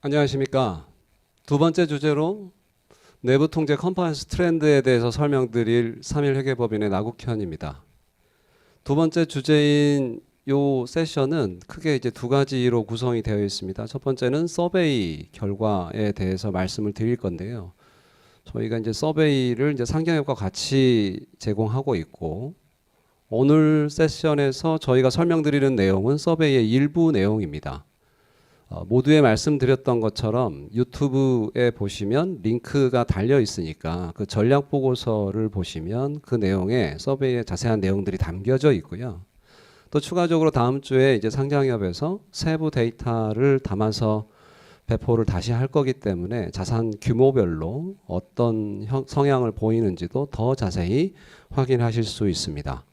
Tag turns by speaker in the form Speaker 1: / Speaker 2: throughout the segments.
Speaker 1: 안녕하십니까. 두 번째 주제로 내부 통제 컴pliance 트렌드에 대해서 설명드릴 3일 회계법인의 나국현입니다. 두 번째 주제인 요 세션은 크게 이제 두 가지로 구성이 되어 있습니다. 첫 번째는 서베이 결과에 대해서 말씀을 드릴 건데요. 저희가 이제 서베이를 이제 상경협과 같이 제공하고 있고, 오늘 세션에서 저희가 설명드리는 내용은 서베이의 일부 내용입니다. 모두에 말씀드렸던 것처럼 유튜브에 보시면 링크가 달려 있으니까 그 전략 보고서를 보시면 그 내용에 서베이의 자세한 내용들이 담겨져 있고요. 또 추가적으로 다음 주에 이제 상장협에서 세부 데이터를 담아서 배포를 다시 할 거기 때문에 자산 규모별로 어떤 성향을 보이는지도 더 자세히 확인하실 수 있습니다.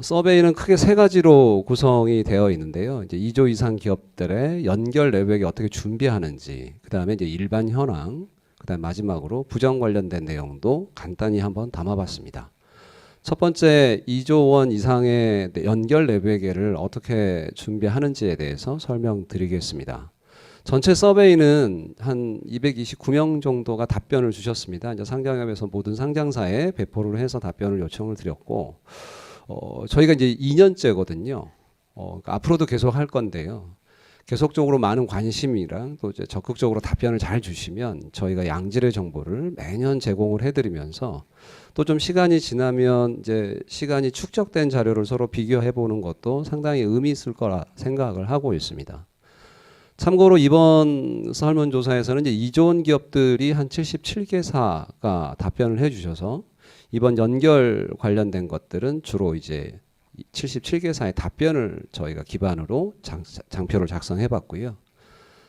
Speaker 1: 서베이는 크게 세 가지로 구성이 되어 있는데요. 이제 2조 이상 기업들의 연결 내부액이 어떻게 준비하는지, 그 다음에 이제 일반 현황, 그 다음 마지막으로 부정 관련된 내용도 간단히 한번 담아봤습니다. 첫 번째 2조 원 이상의 연결 내부액을 어떻게 준비하는지에 대해서 설명드리겠습니다. 전체 서베이는 한 229명 정도가 답변을 주셨습니다. 이제 상장협에서 모든 상장사에 배포를 해서 답변을 요청을 드렸고, 저희가 이제 2년째거든요. 그러니까 앞으로도 계속 할 건데요. 계속적으로 많은 관심이랑 또 이제 적극적으로 답변을 잘 주시면 저희가 양질의 정보를 매년 제공을 해드리면서 또 좀 시간이 지나면 이제 시간이 축적된 자료를 서로 비교해 보는 것도 상당히 의미 있을 거라 생각을 하고 있습니다. 참고로 이번 설문조사에서는 이제 2조 원 기업들이 한 77개사가 답변을 해주셔서 이번 연결 관련된 것들은 주로 이제 77개사의 답변을 저희가 기반으로 장표를 작성해 봤고요.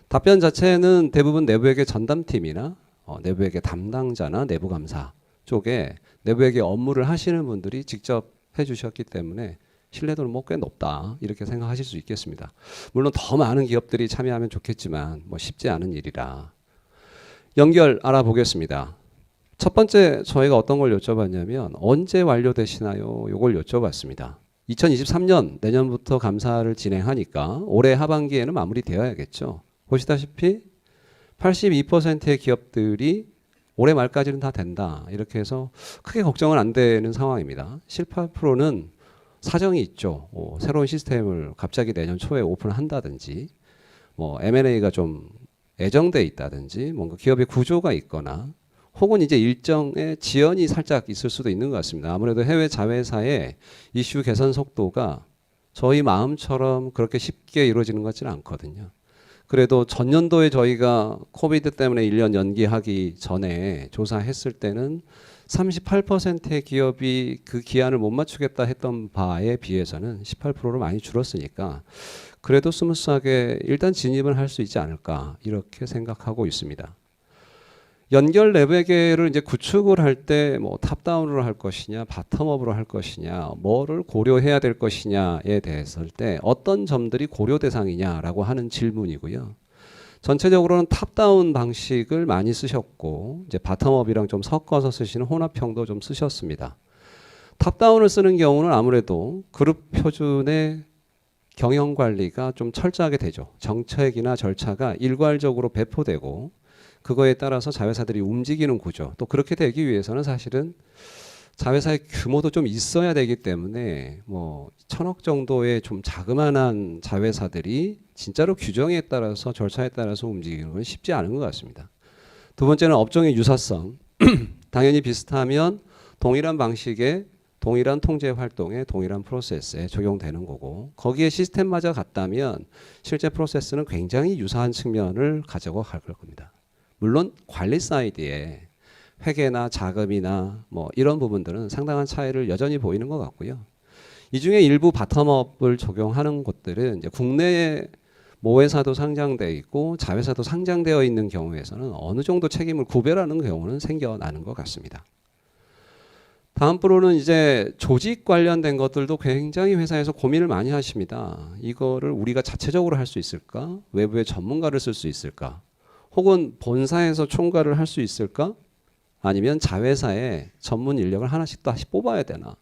Speaker 1: 답변 자체는 대부분 내부회계 전담팀이나 내부회계 담당자나 내부감사 쪽에 내부회계 업무를 하시는 분들이 직접 해주셨기 때문에 신뢰도는 뭐 꽤 높다 이렇게 생각하실 수 있겠습니다. 물론 더 많은 기업들이 참여하면 좋겠지만 뭐 쉽지 않은 일이라 연결 알아보겠습니다. 첫 번째 저희가 어떤 걸 여쭤봤냐면 언제 완료되시나요? 이걸 여쭤봤습니다. 2023년 내년부터 감사를 진행하니까 올해 하반기에는 마무리되어야겠죠. 보시다시피 82%의 기업들이 올해 말까지는 다 된다. 이렇게 해서 크게 걱정은 안 되는 상황입니다. 18%는 사정이 있죠. 새로운 시스템을 갑자기 내년 초에 오픈한다든지 뭐 M&A가 좀 애정돼 있다든지 뭔가 기업의 구조가 있거나 혹은 이제 일정의 지연이 살짝 있을 수도 있는 것 같습니다. 아무래도 해외 자회사의 이슈 개선 속도가 저희 마음처럼 그렇게 쉽게 이루어지는 것 같지는 않거든요. 그래도 전년도에 저희가 코비드 때문에 1년 연기하기 전에 조사했을 때는 38%의 기업이 그 기한을 못 맞추겠다 했던 바에 비해서는 18%로 많이 줄었으니까 그래도 스무스하게 일단 진입을 할 수 있지 않을까 이렇게 생각하고 있습니다. 연결 내부회계를 이제 구축을 할 때 뭐 탑다운으로 할 것이냐 바텀업으로 할 것이냐 뭐를 고려해야 될 것이냐에 대해서 할 때 어떤 점들이 고려 대상이냐라고 하는 질문이고요. 전체적으로는 탑다운 방식을 많이 쓰셨고 이제 바텀업이랑 좀 섞어서 쓰시는 혼합형도 좀 쓰셨습니다. 탑다운을 쓰는 경우는 아무래도 그룹 표준의 경영 관리가 좀 철저하게 되죠. 정책이나 절차가 일괄적으로 배포되고 그거에 따라서 자회사들이 움직이는 구조. 또 그렇게 되기 위해서는 사실은 자회사의 규모도 좀 있어야 되기 때문에 뭐 1,000억 정도의 좀 자그마한 자회사들이 진짜로 규정에 따라서 절차에 따라서 움직이는 건 쉽지 않은 것 같습니다. 두 번째는 업종의 유사성. 당연히 비슷하면 동일한 방식의 동일한 통제 활동에 동일한 프로세스에 적용되는 거고 거기에 시스템마저 같다면 실제 프로세스는 굉장히 유사한 측면을 가지고 갈 겁니다. 물론 관리 사이드에 회계나 자금이나 뭐 이런 부분들은 상당한 차이를 여전히 보이는 것 같고요. 이 중에 일부 바텀업을 적용하는 곳들은 이제 국내에 모회사도 상장되어 있고 자회사도 상장되어 있는 경우에서는 어느 정도 책임을 구별하는 경우는 생겨나는 것 같습니다. 다음 부분은 이제 조직 관련된 것들도 굉장히 회사에서 고민을 많이 하십니다. 이거를 우리가 자체적으로 할 수 있을까? 외부의 전문가를 쓸 수 있을까? 혹은 본사에서 총괄을 할 수 있을까? 아니면 자회사에 전문 인력을 하나씩 다시 뽑아야 되나?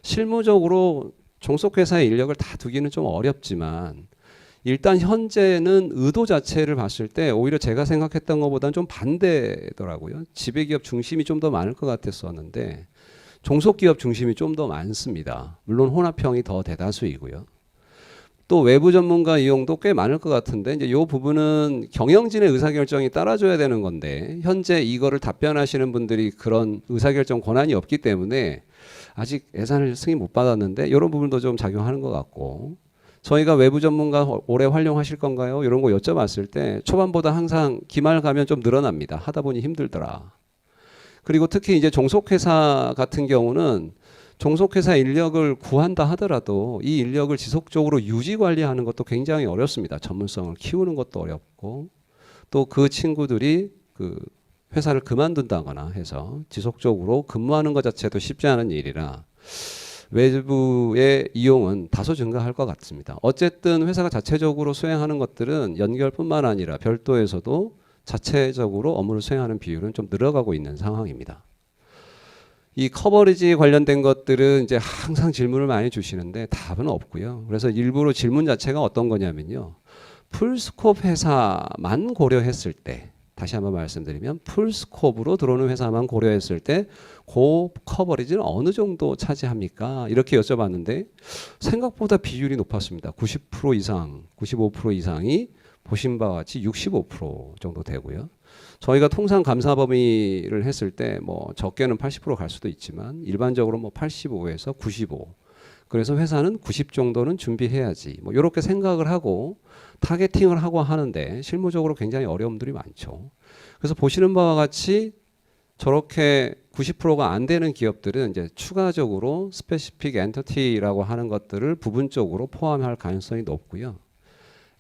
Speaker 1: 실무적으로 종속회사의 인력을 다 두기는 좀 어렵지만 일단 현재는 의도 자체를 봤을 때 오히려 제가 생각했던 것보다는 좀 반대더라고요. 지배기업 중심이 좀 더 많을 것 같았었는데 종속기업 중심이 좀 더 많습니다. 물론 혼합형이 더 대다수이고요. 또 외부 전문가 이용도 꽤 많을 것 같은데 이제 이 부분은 경영진의 의사결정이 따라줘야 되는 건데 현재 이거를 답변하시는 분들이 그런 의사결정 권한이 없기 때문에 아직 예산을 승인 못 받았는데 이런 부분도 좀 작용하는 것 같고 저희가 외부 전문가 오래 활용하실 건가요? 이런 거 여쭤봤을 때 초반보다 항상 기말 가면 좀 늘어납니다. 하다 보니 힘들더라. 그리고 특히 이제 종속회사 같은 경우는 종속회사 인력을 구한다 하더라도 이 인력을 지속적으로 유지 관리하는 것도 굉장히 어렵습니다. 전문성을 키우는 것도 어렵고 또 그 친구들이 그 회사를 그만둔다거나 해서 지속적으로 근무하는 것 자체도 쉽지 않은 일이라 외부의 이용은 다소 증가할 것 같습니다. 어쨌든 회사가 자체적으로 수행하는 것들은 연결뿐만 아니라 별도에서도 자체적으로 업무를 수행하는 비율은 좀 늘어가고 있는 상황입니다. 이 커버리지 관련된 것들은 이제 항상 질문을 많이 주시는데 답은 없고요. 그래서 일부러 질문 자체가 어떤 거냐면요. 풀스코프 회사만 고려했을 때 다시 한번 말씀드리면 풀스코프로 들어오는 회사만 고려했을 때 그 커버리지는 어느 정도 차지합니까? 이렇게 여쭤봤는데 생각보다 비율이 높았습니다. 90% 이상, 95% 이상이 보신 바와 같이 65% 정도 되고요. 저희가 통상 감사 범위를 했을 때 뭐 적게는 80%갈 수도 있지만 일반적으로 뭐 85에서 95. 그래서 회사는 90 정도는 준비해야지. 뭐 이렇게 생각을 하고 타겟팅을 하고 하는데 실무적으로 굉장히 어려움들이 많죠. 그래서 보시는 바와 같이 저렇게 90%가 안 되는 기업들은 이제 추가적으로 스페시픽 엔터티라고 하는 것들을 부분적으로 포함할 가능성이 높고요.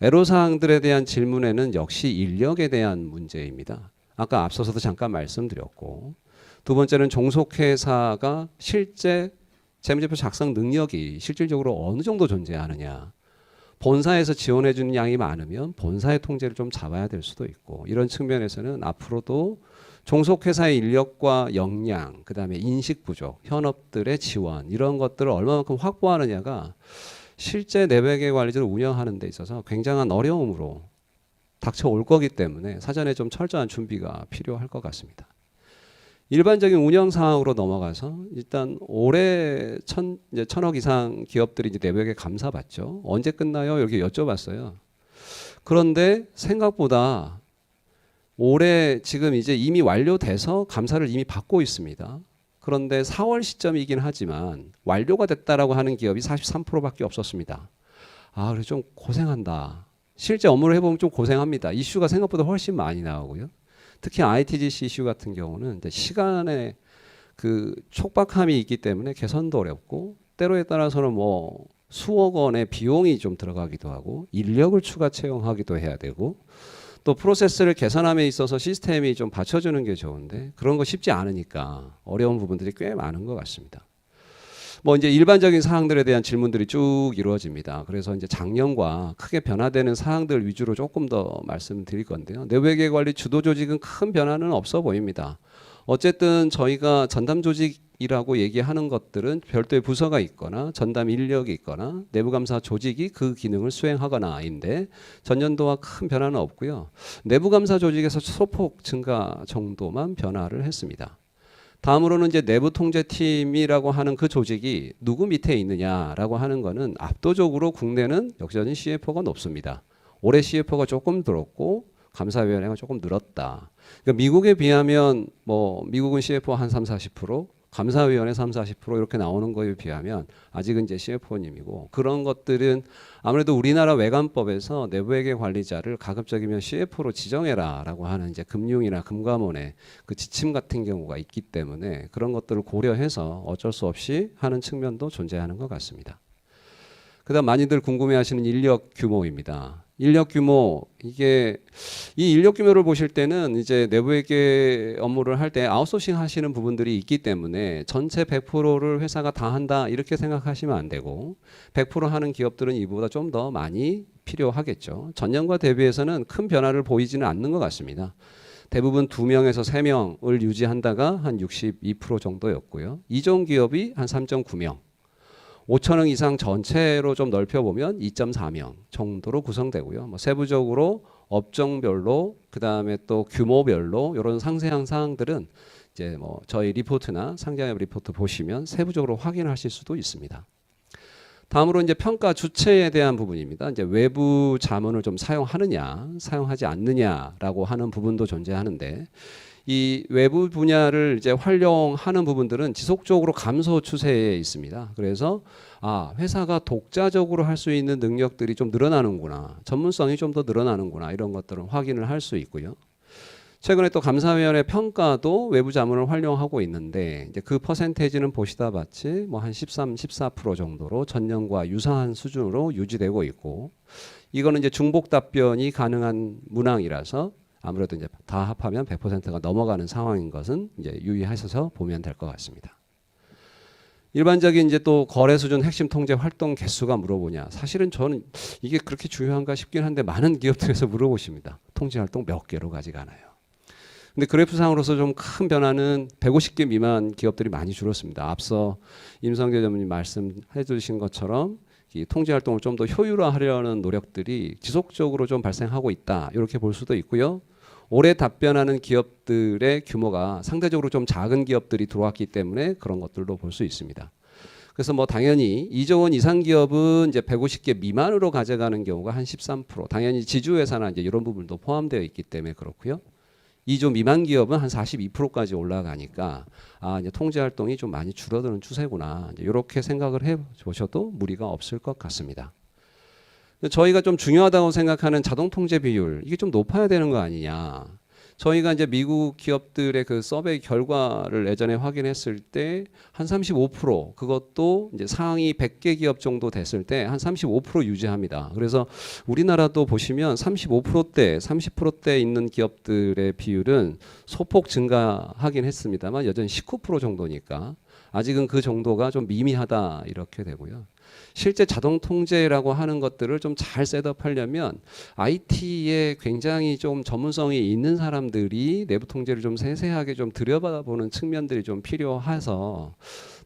Speaker 1: 애로사항들에 대한 질문에는 역시 인력에 대한 문제입니다. 아까 앞서서도 잠깐 말씀드렸고 두 번째는 종속회사가 실제 재무제표 작성 능력이 실질적으로 어느 정도 존재하느냐. 본사에서 지원해 주는 양이 많으면 본사의 통제를 좀 잡아야 될 수도 있고 이런 측면에서는 앞으로도 종속회사의 인력과 역량, 그다음에 인식 부족, 현업들의 지원 이런 것들을 얼마만큼 확보하느냐가 실제 내외계 관리자를 운영하는 데 있어서 굉장한 어려움으로 닥쳐올 거기 때문에 사전에 좀 철저한 준비가 필요할 것 같습니다. 일반적인 운영 상황으로 넘어가서 일단 올해 천억 이상 기업들이 이제 내외계 감사 받죠. 언제 끝나요? 이렇게 여쭤봤어요. 그런데 생각보다 올해 지금 이제 이미 완료돼서 감사를 이미 받고 있습니다. 그런데 4월 시점이긴 하지만 완료가 됐다라고 하는 기업이 43%밖에 없었습니다. 아, 그래 좀 고생한다. 실제 업무를 해보면 좀 고생합니다. 이슈가 생각보다 훨씬 많이 나오고요. 특히 ITGC 이슈 같은 경우는 이제 시간에 그 촉박함이 있기 때문에 개선도 어렵고 때로에 따라서는 뭐 수억 원의 비용이 좀 들어가기도 하고 인력을 추가 채용하기도 해야 되고 또 프로세스를 개선함에 있어서 시스템이 좀 받쳐주는 게 좋은데 그런 거 쉽지 않으니까 어려운 부분들이 꽤 많은 것 같습니다. 뭐 이제 일반적인 사항들에 대한 질문들이 쭉 이루어집니다. 그래서 이제 작년과 크게 변화되는 사항들 위주로 조금 더 말씀드릴 건데요. 내외계 관리 주도 조직은 큰 변화는 없어 보입니다. 어쨌든 저희가 전담 조직이라고 얘기하는 것들은 별도의 부서가 있거나 전담 인력이 있거나 내부감사 조직이 그 기능을 수행하거나인데 전년도와 큰 변화는 없고요. 내부감사 조직에서 소폭 증가 정도만 변화를 했습니다. 다음으로는 이제 내부 통제팀이라고 하는 그 조직이 누구 밑에 있느냐라고 하는 거는 압도적으로 국내는 여전히 CFO가 높습니다. 올해 CFO가 조금 늘었고 감사위원회가 조금 늘었다. 그러니까 미국에 비하면 뭐 미국은 CFO 한 30-40%, 감사위원회 30-40% 이렇게 나오는 거에 비하면 아직은 이제 CFO님이고 그런 것들은 아무래도 우리나라 외관법에서 내부회계 관리자를 가급적이면 CFO로 지정해라라고 하는 이제 금융이나 금감원의 그 지침 같은 경우가 있기 때문에 그런 것들을 고려해서 어쩔 수 없이 하는 측면도 존재하는 것 같습니다. 그다음 많이들 궁금해하시는 인력 규모입니다. 인력 규모 이게 이 인력 규모를 보실 때는 이제 내부회계 업무를 할 때 아웃소싱 하시는 부분들이 있기 때문에 전체 100%를 회사가 다 한다 이렇게 생각하시면 안 되고 100% 하는 기업들은 이보다 좀 더 많이 필요하겠죠. 전년과 대비해서는 큰 변화를 보이지는 않는 것 같습니다. 대부분 2명에서 3명을 유지한다가 한 62% 정도였고요. 이종 기업이 한 3.9명. 5천억 이상 전체로 좀 넓혀보면 2.4명 정도로 구성되고요. 뭐 세부적으로 업종별로 그다음에 또 규모별로 이런 상세한 사항들은 이제 뭐 저희 리포트나 상장협 리포트 보시면 세부적으로 확인하실 수도 있습니다. 다음으로 이제 평가 주체에 대한 부분입니다. 이제 외부 자문을 좀 사용하느냐, 사용하지 않느냐라고 하는 부분도 존재하는데 이 외부 분야를 이제 활용하는 부분들은 지속적으로 감소 추세에 있습니다. 그래서 회사가 독자적으로 할 수 있는 능력들이 좀 늘어나는구나, 전문성이 좀 더 늘어나는구나 이런 것들은 확인을 할 수 있고요. 최근에 또 감사위원회 평가도 외부 자문을 활용하고 있는데 이제 그 퍼센테이지는 보시다 봤지 뭐 한 13, 14% 정도로 전년과 유사한 수준으로 유지되고 있고 이거는 이제 중복 답변이 가능한 문항이라서 아무래도 이제 다 합하면 100%가 넘어가는 상황인 것은 이제 유의하셔서 보면 될 것 같습니다. 일반적인 이제 또 거래 수준 핵심 통제 활동 개수가 물어보냐. 사실은 저는 이게 그렇게 중요한가 싶긴 한데 많은 기업들에서 물어보십니다. 통제 활동 몇 개로 가져가나요? 근데 그래프상으로서 좀 큰 변화는 150개 미만 기업들이 많이 줄었습니다. 앞서 임성재 전무님 말씀해 주신 것처럼 이 통제 활동을 좀 더 효율화하려는 노력들이 지속적으로 좀 발생하고 있다. 이렇게 볼 수도 있고요. 올해 답변하는 기업들의 규모가 상대적으로 좀 작은 기업들이 들어왔기 때문에 그런 것들도 볼 수 있습니다. 그래서 뭐 당연히 2조 원 이상 기업은 이제 150개 미만으로 가져가는 경우가 한 13%. 당연히 지주회사나 이제 이런 부분도 포함되어 있기 때문에 그렇고요. 2조 미만 기업은 한 42%까지 올라가니까 이제 통제 활동이 좀 많이 줄어드는 추세구나. 이렇게 생각을 해 보셔도 무리가 없을 것 같습니다. 저희가 좀 중요하다고 생각하는 자동 통제 비율 이게 좀 높아야 되는 거 아니냐. 저희가 이제 미국 기업들의 그 서베이 결과를 예전에 확인했을 때 한 35% 그것도 이제 상위 100개 기업 정도 됐을 때 한 35% 유지합니다. 그래서 우리나라도 보시면 35%대, 30%대 있는 기업들의 비율은 소폭 증가하긴 했습니다만 여전히 19% 정도니까 아직은 그 정도가 좀 미미하다 이렇게 되고요. 실제 자동 통제라고 하는 것들을 좀 잘 셋업하려면 IT에 굉장히 좀 전문성이 있는 사람들이 내부 통제를 좀 세세하게 좀 들여다보는 측면들이 좀 필요해서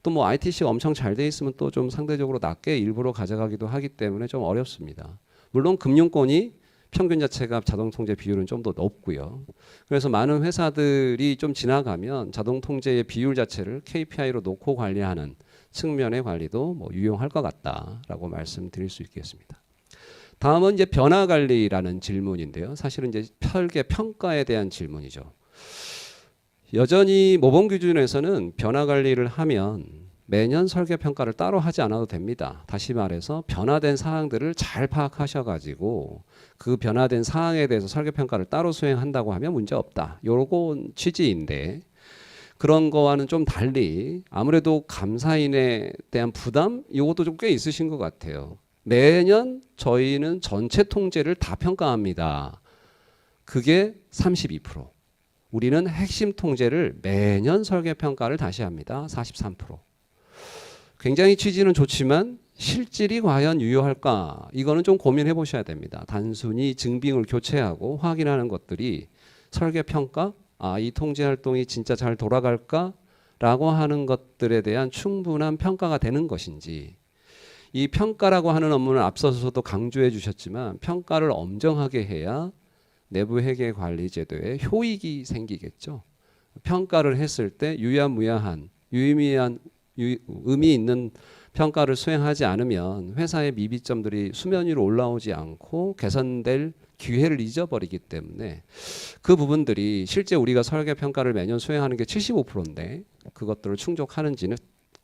Speaker 1: 또 뭐 ITC가 엄청 잘 돼 있으면 또 좀 상대적으로 낮게 일부러 가져가기도 하기 때문에 좀 어렵습니다. 물론 금융권이 평균 자체가 자동 통제 비율은 좀 더 높고요. 그래서 많은 회사들이 좀 지나가면 자동 통제의 비율 자체를 KPI로 놓고 관리하는 측면의 관리도 뭐 유용할 것 같다라고 말씀드릴 수 있겠습니다. 다음은 이제 변화 관리라는 질문인데요. 사실은 이제 설계 평가에 대한 질문이죠. 여전히 모범 기준에서는 변화 관리를 하면 매년 설계 평가를 따로 하지 않아도 됩니다. 다시 말해서 변화된 사항들을 잘 파악하셔가지고 그 변화된 사항에 대해서 설계 평가를 따로 수행한다고 하면 문제 없다. 요런 취지인데 그런 거와는 좀 달리 아무래도 감사인에 대한 부담 이것도 좀 꽤 있으신 것 같아요. 매년 저희는 전체 통제를 다 평가합니다. 그게 32%. 우리는 핵심 통제를 매년 설계 평가를 다시 합니다. 43%. 굉장히 취지는 좋지만 실질이 과연 유효할까? 이거는 좀 고민해 보셔야 됩니다. 단순히 증빙을 교체하고 확인하는 것들이 설계 평가? 이 통제 활동이 진짜 잘 돌아갈까? 라고 하는 것들에 대한 충분한 평가가 되는 것인지 이 평가라고 하는 업무는 앞서서도 강조해 주셨지만 평가를 엄정하게 해야 내부 회계 관리 제도에 효익이 생기겠죠. 평가를 했을 때 유야무야한 유의미한 의미 있는 평가를 수행하지 않으면 회사의 미비점들이 수면 위로 올라오지 않고 개선될 기회를 잊어버리기 때문에 그 부분들이 실제 우리가 설계 평가를 매년 수행하는 게 75%인데 그것들을 충족하는지는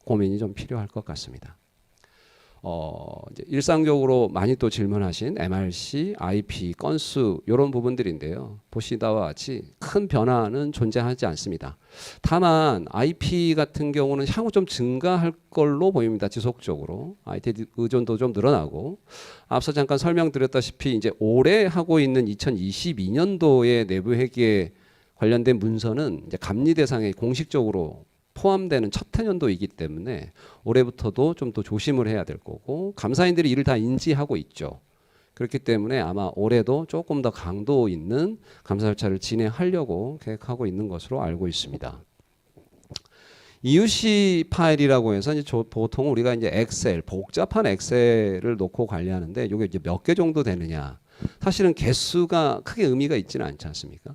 Speaker 1: 고민이 좀 필요할 것 같습니다. 이제 일상적으로 많이 또 질문하신 MRC, IP, 건수 이런 부분들인데요. 보시다와 같이 큰 변화는 존재하지 않습니다. 다만 IP 같은 경우는 향후 좀 증가할 걸로 보입니다. 지속적으로 IT 의존도 좀 늘어나고 앞서 잠깐 설명드렸다시피 이제 올해 하고 있는 2022년도의 내부 회계 관련된 문서는 이제 감리 대상에 공식적으로 포함되는 첫 해년도이기 때문에 올해부터도 좀 더 조심을 해야 될 거고 감사인들이 이를 다 인지하고 있죠. 그렇기 때문에 아마 올해도 조금 더 강도 있는 감사 절차를 진행하려고 계획하고 있는 것으로 알고 있습니다. EUC 파일이라고 해서 이제 보통 우리가 이제 엑셀, 복잡한 엑셀을 놓고 관리하는데 이게 이제 몇 개 정도 되느냐. 사실은 개수가 크게 의미가 있지는 않지 않습니까?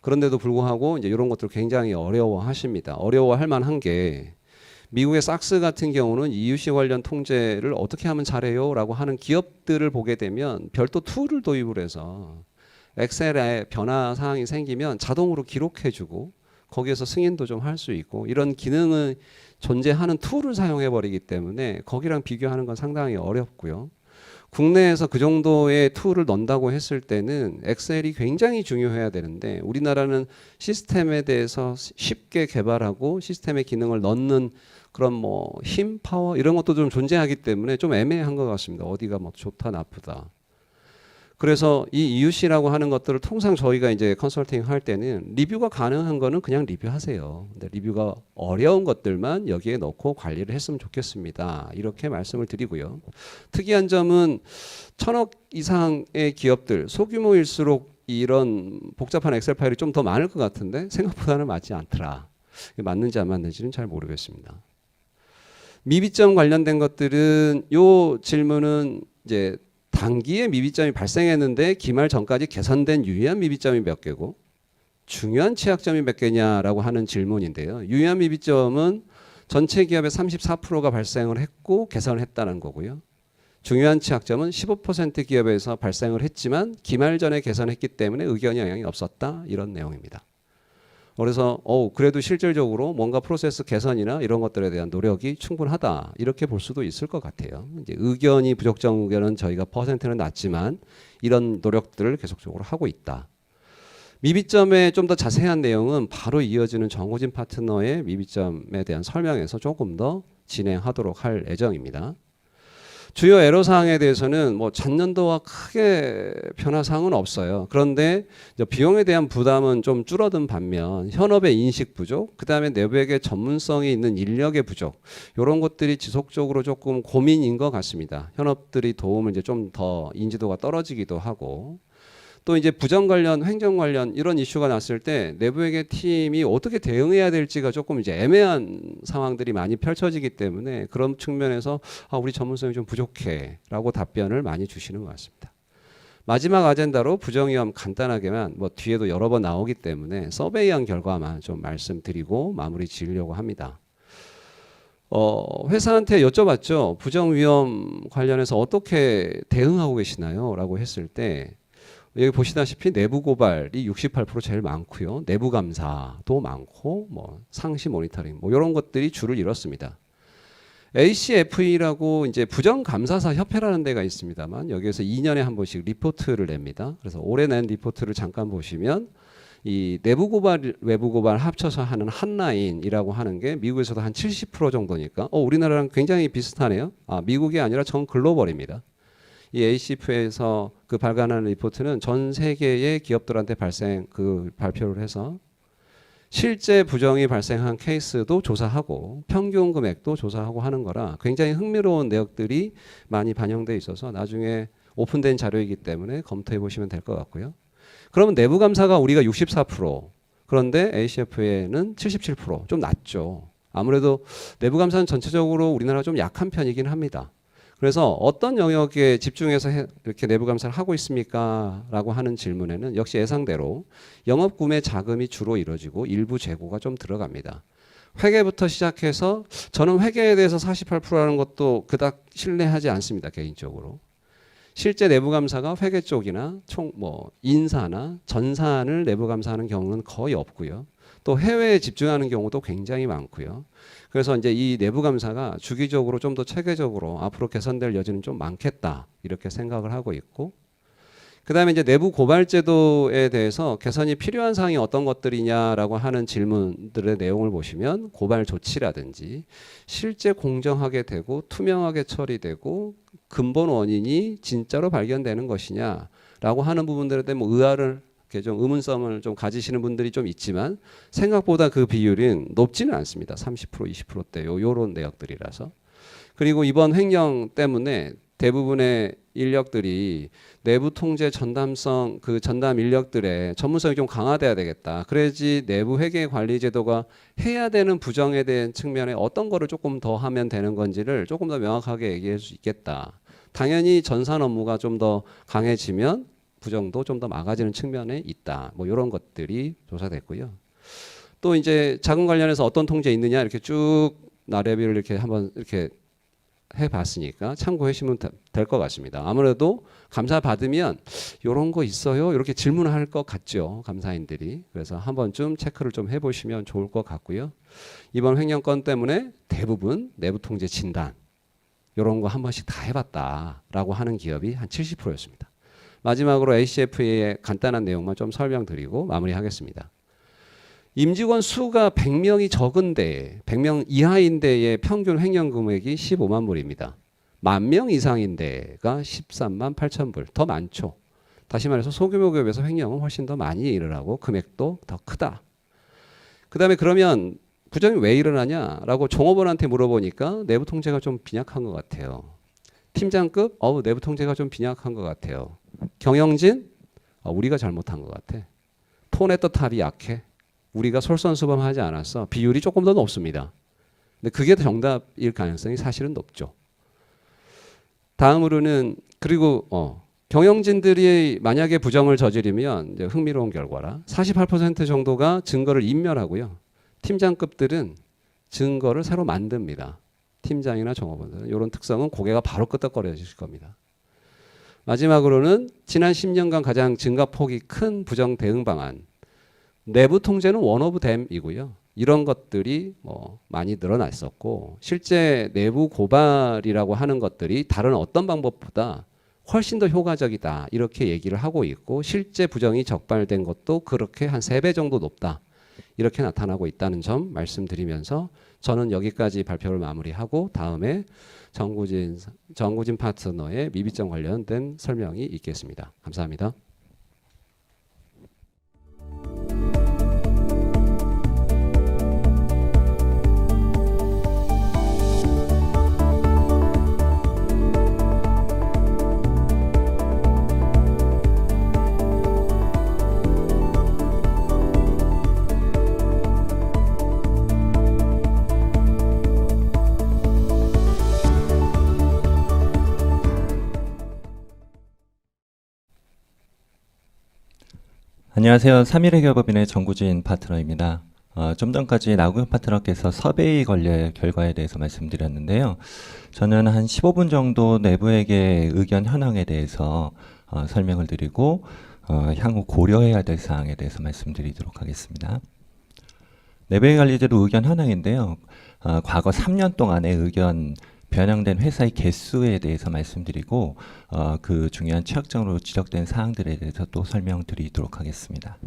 Speaker 1: 그런데도 불구하고 이제 이런 것들 굉장히 어려워하십니다. 어려워할 만한 게 미국의 삭스 같은 경우는 EUC 관련 통제를 어떻게 하면 잘해요라고 하는 기업들을 보게 되면 별도 툴을 도입을 해서 엑셀에 변화 사항이 생기면 자동으로 기록해주고 거기에서 승인도 좀 할 수 있고 이런 기능을 존재하는 툴을 사용해 버리기 때문에 거기랑 비교하는 건 상당히 어렵고요. 국내에서 그 정도의 툴을 넣는다고 했을 때는 엑셀이 굉장히 중요해야 되는데 우리나라는 시스템에 대해서 쉽게 개발하고 시스템의 기능을 넣는 그런 뭐 힘, 파워 이런 것도 좀 존재하기 때문에 좀 애매한 것 같습니다. 어디가 뭐 좋다 나쁘다. 그래서 이 EUC라고 하는 것들을 통상 저희가 이제 컨설팅 할 때는 리뷰가 가능한 거는 그냥 리뷰하세요. 근데 리뷰가 어려운 것들만 여기에 넣고 관리를 했으면 좋겠습니다. 이렇게 말씀을 드리고요. 특이한 점은 1,000억 이상의 기업들, 소규모일수록 이런 복잡한 엑셀 파일이 좀 더 많을 것 같은데 생각보다는 맞지 않더라. 맞는지 안 맞는지는 잘 모르겠습니다. 미비점 관련된 것들은 요 질문은 이제 단기에 미비점이 발생했는데 기말 전까지 개선된 유의한 미비점이 몇 개고 중요한 취약점이 몇 개냐라고 하는 질문인데요. 유의한 미비점은 전체 기업의 34%가 발생을 했고 개선을 했다는 거고요. 중요한 취약점은 15% 기업에서 발생을 했지만 기말 전에 개선했기 때문에 의견 영향이 없었다. 이런 내용입니다. 그래서 그래도 실질적으로 뭔가 프로세스 개선이나 이런 것들에 대한 노력이 충분하다 이렇게 볼 수도 있을 것 같아요. 이제 의견이 부적정 의견은 저희가 퍼센트는 낮지만 이런 노력들을 계속적으로 하고 있다. 미비점의 좀 더 자세한 내용은 바로 이어지는 정호진 파트너의 미비점에 대한 설명에서 조금 더 진행하도록 할 예정입니다. 주요 애로사항에 대해서는 뭐 전년도와 크게 변화사항은 없어요. 그런데 비용에 대한 부담은 좀 줄어든 반면 현업의 인식 부족, 그 다음에 내부에게 전문성이 있는 인력의 부족 이런 것들이 지속적으로 조금 고민인 것 같습니다. 현업들이 도움을 이제 좀 더 인지도가 떨어지기도 하고 또 이제 부정 관련, 횡령 관련 이런 이슈가 났을 때 내부에게 팀이 어떻게 대응해야 될지가 조금 이제 애매한 상황들이 많이 펼쳐지기 때문에 그런 측면에서 우리 전문성이 좀 부족해라고 답변을 많이 주시는 것 같습니다. 마지막 아젠다로 부정위험 간단하게만 뭐 뒤에도 여러 번 나오기 때문에 서베이한 결과만 좀 말씀드리고 마무리 지으려고 합니다. 회사한테 여쭤봤죠. 부정위험 관련해서 어떻게 대응하고 계시나요? 라고 했을 때 여기 보시다시피 내부 고발이 68% 제일 많고요. 내부 감사도 많고 뭐 상시 모니터링 뭐 이런 것들이 줄을 이뤘습니다. ACFE라고 이제 부정감사사 협회라는 데가 있습니다만 여기에서 2년에 한 번씩 리포트를 냅니다. 그래서 올해 낸 리포트를 잠깐 보시면 이 내부 고발, 외부 고발 합쳐서 하는 한 라인이라고 하는 게 미국에서도 한 70% 정도니까 우리나라랑 굉장히 비슷하네요. 미국이 아니라 전 글로벌입니다. 이 ACF에서 그 발간하는 리포트는 전 세계의 기업들한테 발표를 해서 실제 부정이 발생한 케이스도 조사하고 평균 금액도 조사하고 하는 거라 굉장히 흥미로운 내역들이 많이 반영돼 있어서 나중에 오픈된 자료이기 때문에 검토해 보시면 될 것 같고요. 그러면 내부 감사가 우리가 64% 그런데 ACF에는 77%좀 낮죠. 아무래도 내부 감사는 전체적으로 우리나라가 좀 약한 편이긴 합니다. 그래서 어떤 영역에 집중해서 이렇게 내부 감사를 하고 있습니까? 라고 하는 질문에는 역시 예상대로 영업 구매 자금이 주로 이루어지고 일부 재고가 좀 들어갑니다. 회계부터 시작해서 저는 회계에 대해서 48%라는 것도 그닥 신뢰하지 않습니다. 개인적으로. 실제 내부 감사가 회계 쪽이나 인사나 전산을 내부 감사하는 경우는 거의 없고요. 또 해외에 집중하는 경우도 굉장히 많고요. 그래서 이제 이 내부 감사가 주기적으로 좀 더 체계적으로 앞으로 개선될 여지는 좀 많겠다 이렇게 생각을 하고 있고, 그다음에 이제 내부 고발 제도에 대해서 개선이 필요한 사항이 어떤 것들이냐라고 하는 질문들의 내용을 보시면 고발 조치라든지 실제 공정하게 되고 투명하게 처리되고 근본 원인이 진짜로 발견되는 것이냐라고 하는 부분들에 대해 뭐 의아를 좀 의문점을 좀 가지시는 분들이 좀 있지만 생각보다 그 비율은 높지는 않습니다. 30% 20%대 요런 내역들이라서. 그리고 이번 횡령 때문에 대부분의 인력들이 내부 통제 전담성 그 전담 인력들의 전문성이 좀 강화돼야 되겠다. 그래야지 내부 회계 관리 제도가 해야 되는 부정에 대한 측면에 어떤 거를 조금 더 하면 되는 건지를 조금 더 명확하게 얘기할 수 있겠다. 당연히 전산 업무가 좀 더 강해지면 부정도 좀 더 막아지는 측면에 있다. 뭐 이런 것들이 조사됐고요. 또 이제 자금 관련해서 어떤 통제 있느냐 이렇게 쭉 나래비를 이렇게 한번 이렇게 해봤으니까 참고해 주시면 될 것 같습니다. 아무래도 감사 받으면 이런 거 있어요 이렇게 질문할 것 같죠, 감사인들이. 그래서 한 번쯤 체크를 좀 해보시면 좋을 것 같고요. 이번 횡령건 때문에 대부분 내부 통제 진단 이런 거 한 번씩 다 해봤다라고 하는 기업이 한 70%였습니다. 마지막으로 ACF의 간단한 내용만 좀 설명드리고 마무리하겠습니다. 임직원 수가 100명이 적은데 100명 이하인데의 평균 횡령 금액이 15만 불입니다. 10,000명 이상인데가 13만 8천 불. 더 많죠. 다시 말해서 소규모 기업에서 횡령은 훨씬 더 많이 일어나고 금액도 더 크다. 그 다음에 그러면 부정이 왜 일어나냐라고 종업원한테 물어보니까 내부 통제가 좀 빈약한 것 같아요. 팀장급 내부 통제가 좀 빈약한 것 같아요. 경영진 우리가 잘못한 것 같아. 톤에또 탑이 약해. 우리가 솔선수범하지 않았어. 비율이 조금 더 높습니다. 근데 그게 정답일 가능성이 사실은 높죠. 다음으로는 그리고 경영진들이 만약에 부정을 저지르면 이제 흥미로운 결과라 48% 정도가 증거를 인멸하고요. 팀장급들은 증거를 새로 만듭니다. 팀장이나 종업원들은 이런 특성은 고개가 바로 끄덕거려질 겁니다. 마지막으로는 지난 10년간 가장 증가폭이 큰 부정 대응 방안. 내부 통제는 원 오브 댐이고요. 이런 것들이 많이 늘어났었고 실제 내부 고발이라고 하는 것들이 다른 어떤 방법보다 훨씬 더 효과적이다 이렇게 얘기를 하고 있고 실제 부정이 적발된 것도 그렇게 한 3배 정도 높다 이렇게 나타나고 있다는 점 말씀드리면서 저는 여기까지 발표를 마무리하고 다음에 정구진 파트너의 미비점 관련된 설명이 있겠습니다. 감사합니다.
Speaker 2: 안녕하세요. 3일회계법인의 정구진 파트너입니다. 좀 전까지 나구현 파트너께서 서베이 관련 결과에 대해서 말씀드렸는데요. 저는 한 15분 정도 내부회계 의견 현황에 대해서 설명을 드리고 향후 고려해야 될 사항에 대해서 말씀드리도록 하겠습니다. 내부회계 관리제도 의견 현황인데요. 과거 3년 동안의 의견 변형된 회사의 개수에 대해서 말씀드리고 그 중요한 취약점으로 지적된 사항들에 대해서 또 설명드리도록 하겠습니다.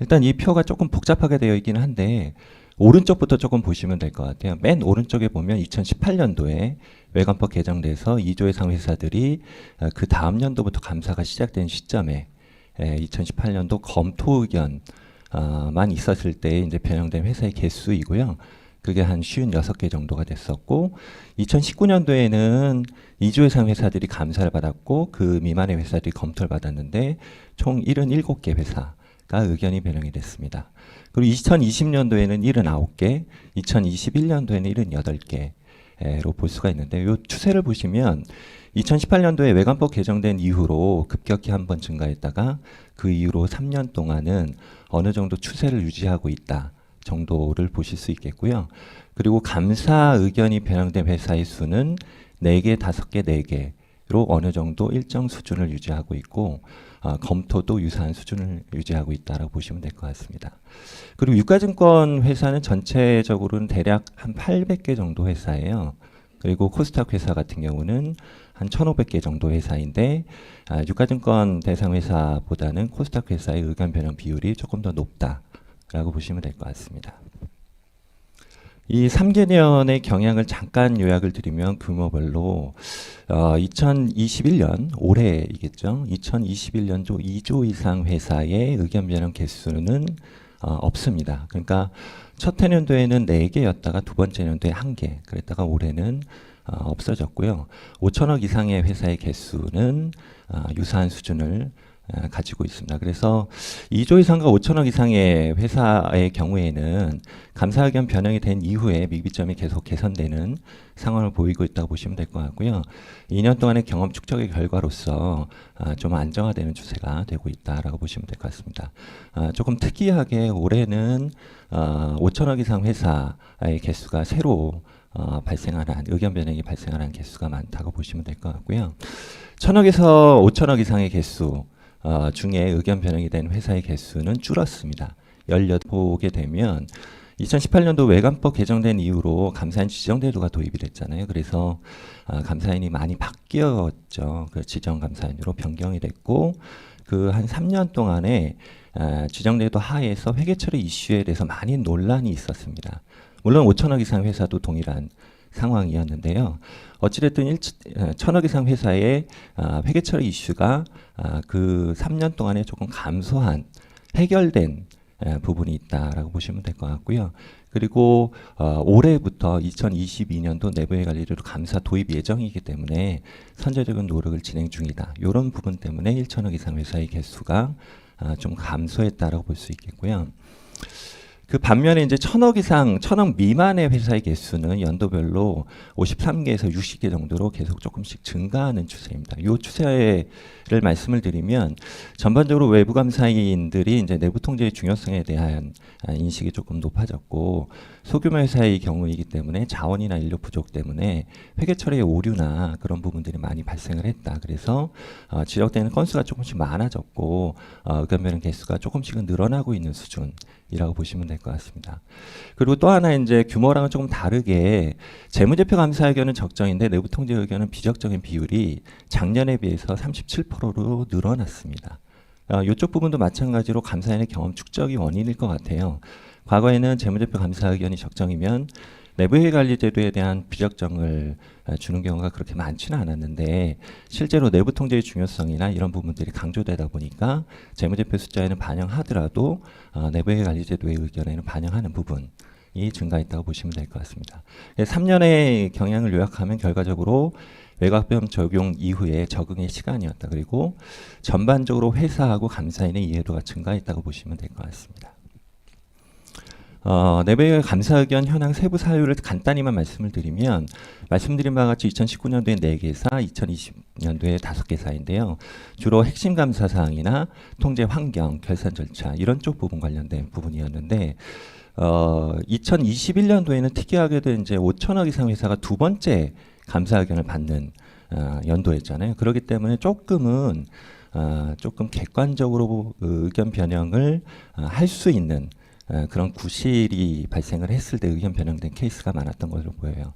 Speaker 2: 일단 이 표가 조금 복잡하게 되어 있기는 한데 오른쪽부터 조금 보시면 될 것 같아요. 맨 오른쪽에 보면 2018년도에 외관법 개정돼서 2조 이상 회사들이 그 다음 연도부터 감사가 시작된 시점에 2018년도 검토 의견만 있었을 때 이제 변형된 회사의 개수이고요. 그게 한 56개 정도가 됐었고 2019년도에는 2조 이상 회사들이 감사를 받았고 그 미만의 회사들이 검토를 받았는데 총 77개 회사가 의견이 변형이 됐습니다. 그리고 2020년도에는 79개, 2021년도에는 78개로 볼 수가 있는데 이 추세를 보시면 2018년도에 외관법 개정된 이후로 급격히 한번 증가했다가 그 이후로 3년 동안은 어느 정도 추세를 유지하고 있다. 정도를 보실 수 있겠고요. 그리고 감사 의견이 변형된 회사의 수는 4개, 5개, 4개로 어느 정도 일정 수준을 유지하고 있고 검토도 유사한 수준을 유지하고 있다고 보시면 될 것 같습니다. 그리고 유가증권 회사는 전체적으로는 대략 한 800개 정도 회사예요. 그리고 코스닥 회사 같은 경우는 한 1,500개 정도 회사인데 유가증권 대상 회사보다는 코스닥 회사의 의견 변형 비율이 조금 더 높다. 라고 보시면 될 것 같습니다. 이 3개년의 경향을 잠깐 요약을 드리면 규모별로 2021년 올해이겠죠. 2021년도 2조 이상 회사의 의견 변형 개수는 없습니다. 그러니까 첫 해년도에는 4개였다가 두 번째 년도에 1개, 그랬다가 올해는 없어졌고요. 5천억 이상의 회사의 개수는 유사한 수준을 가지고 있습니다. 그래서 2조 이상과 5천억 이상의 회사의 경우에는 감사 의견 변형이 된 이후에 미비점이 계속 개선되는 상황을 보이고 있다고 보시면 될 것 같고요. 2년 동안의 경험 축적의 결과로서 좀 안정화되는 추세가 되고 있다라고 보시면 될 것 같습니다. 조금 특이하게 올해는 5천억 이상 회사의 개수가 새로 발생하는 의견 변형이 발생하는 개수가 많다고 보시면 될 것 같고요. 1,000억에서 5천억 이상의 개수 중에 의견 변형이 된 회사의 개수는 줄었습니다. 18 보게 되면 2018년도 외관법 개정된 이후로 감사인 지정제도가 도입이 됐잖아요. 그래서 감사인이 많이 바뀌었죠. 그 지정 감사인으로 변경이 됐고 그 한 3년 동안에 지정제도 하에서 회계 처리 이슈에 대해서 많이 논란이 있었습니다. 물론 5천억 이상 회사도 동일한 상황이었는데요. 어찌됐든 1,000억 이상 회사의 회계 처리 이슈가 그 3년 동안에 조금 감소한 해결된 부분이 있다라고 보시면 될 것 같고요. 그리고 올해부터 2022년도 내부의 관리로 감사 도입 예정이기 때문에 선제적인 노력을 진행 중이다. 이런 부분 때문에 1,000억 이상 회사의 개수가 좀 감소했다라고 볼 수 있겠고요. 그 반면에 이제 1,000억 이상, 1,000억 미만의 회사의 개수는 연도별로 53개에서 60개 정도로 계속 조금씩 증가하는 추세입니다. 이 추세를 말씀을 드리면 전반적으로 외부 감사인들이 이제 내부 통제의 중요성에 대한 인식이 조금 높아졌고 소규모 회사의 경우이기 때문에 자원이나 인력 부족 때문에 회계 처리의 오류나 그런 부분들이 많이 발생을 했다. 그래서 지적되는 건수가 조금씩 많아졌고 의견 변형 개수가 조금씩은 늘어나고 있는 수준이라고 보시면 될 것 같습니다. 그리고 또 하나 이제 규모랑은 조금 다르게 재무제표 감사 의견은 적정인데 내부 통제 의견은 비적정인 비율이 작년에 비해서 37%로 늘어났습니다. 이쪽 부분도 마찬가지로 감사인의 경험 축적이 원인일 것 같아요. 과거에는 재무제표 감사 의견이 적정이면 내부회계 관리 제도에 대한 비적정을 주는 경우가 그렇게 많지는 않았는데 실제로 내부 통제의 중요성이나 이런 부분들이 강조되다 보니까 재무제표 숫자에는 반영하더라도 내부회계 관리 제도의 의견에는 반영하는 부분이 증가했다고 보시면 될 것 같습니다. 3년의 경향을 요약하면 결과적으로 외곽변 적용 이후에 적응의 시간이었다. 그리고 전반적으로 회사하고 감사인의 이해도가 증가했다고 보시면 될 것 같습니다. 내부의 감사 의견 현황 세부 사유를 간단히만 말씀을 드리면 말씀드린 바와 같이 2019년도에 4개사, 2020년도에 5개사인데요. 주로 핵심 감사 사항이나 통제 환경, 결산 절차 이런 쪽 부분 관련된 부분이었는데 2021년도에는 특이하게도 이제 5천억 이상 회사가 두 번째 감사 의견을 받는 연도였잖아요. 그렇기 때문에 조금 객관적으로 의견 변형을 할 수 있는 그런 구실이 발생을 했을 때 의견 변형된 케이스가 많았던 것으로 보여요.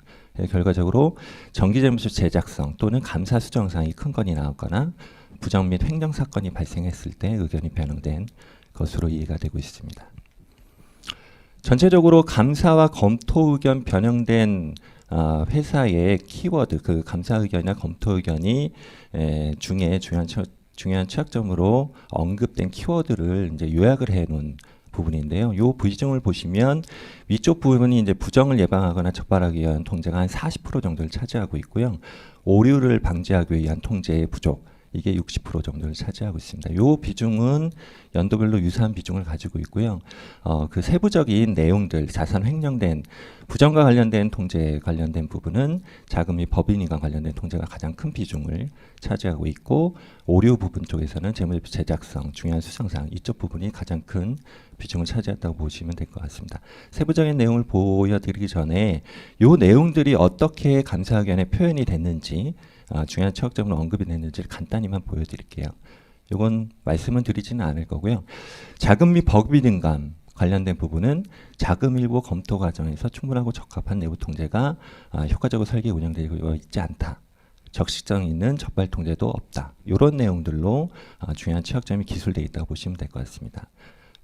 Speaker 2: 결과적으로 정기재무처 제작성 또는 감사 수정사항이 큰 건이 나왔거나 부정 및 횡령 사건이 발생했을 때 의견이 변형된 것으로 이해가 되고 있습니다. 전체적으로 감사와 검토 의견 변형된 회사의 키워드, 그 감사 의견이나 검토 의견이 중에 중요한 취약점으로 언급된 키워드를 이제 요약을 해놓은 부분인데요. 이 비중을 보시면 위쪽 부분이 이제 부정을 예방하거나 적발하기 위한 통제가 한 40% 정도를 차지하고 있고요. 오류를 방지하기 위한 통제의 부족, 이게 60% 정도를 차지하고 있습니다. 이 비중은 연도별로 유사한 비중을 가지고 있고요. 그 세부적인 내용들, 자산 횡령된 부정과 관련된 통제 관련된 부분은 자금 및 법인이관 관련된 통제가 가장 큰 비중을 차지하고 있고 오류 부분 쪽에서는 재무제표 제작성, 중요한 수정사항 이쪽 부분이 가장 큰 비중을 차지했다고 보시면 될 것 같습니다. 세부적인 내용을 보여드리기 전에 이 내용들이 어떻게 감사 의견에 표현이 됐는지 중요한 취약점으로 언급이 됐는지를 간단히만 보여드릴게요. 이건 말씀은 드리지는 않을 거고요. 자금 및 법인인감 관련된 부분은 자금 일부 검토 과정에서 충분하고 적합한 내부 통제가 효과적으로 설계 운영되고 있지 않다. 적시성 있는 적발 통제도 없다. 이런 내용들로 중요한 취약점이 기술되어 있다고 보시면 될 것 같습니다.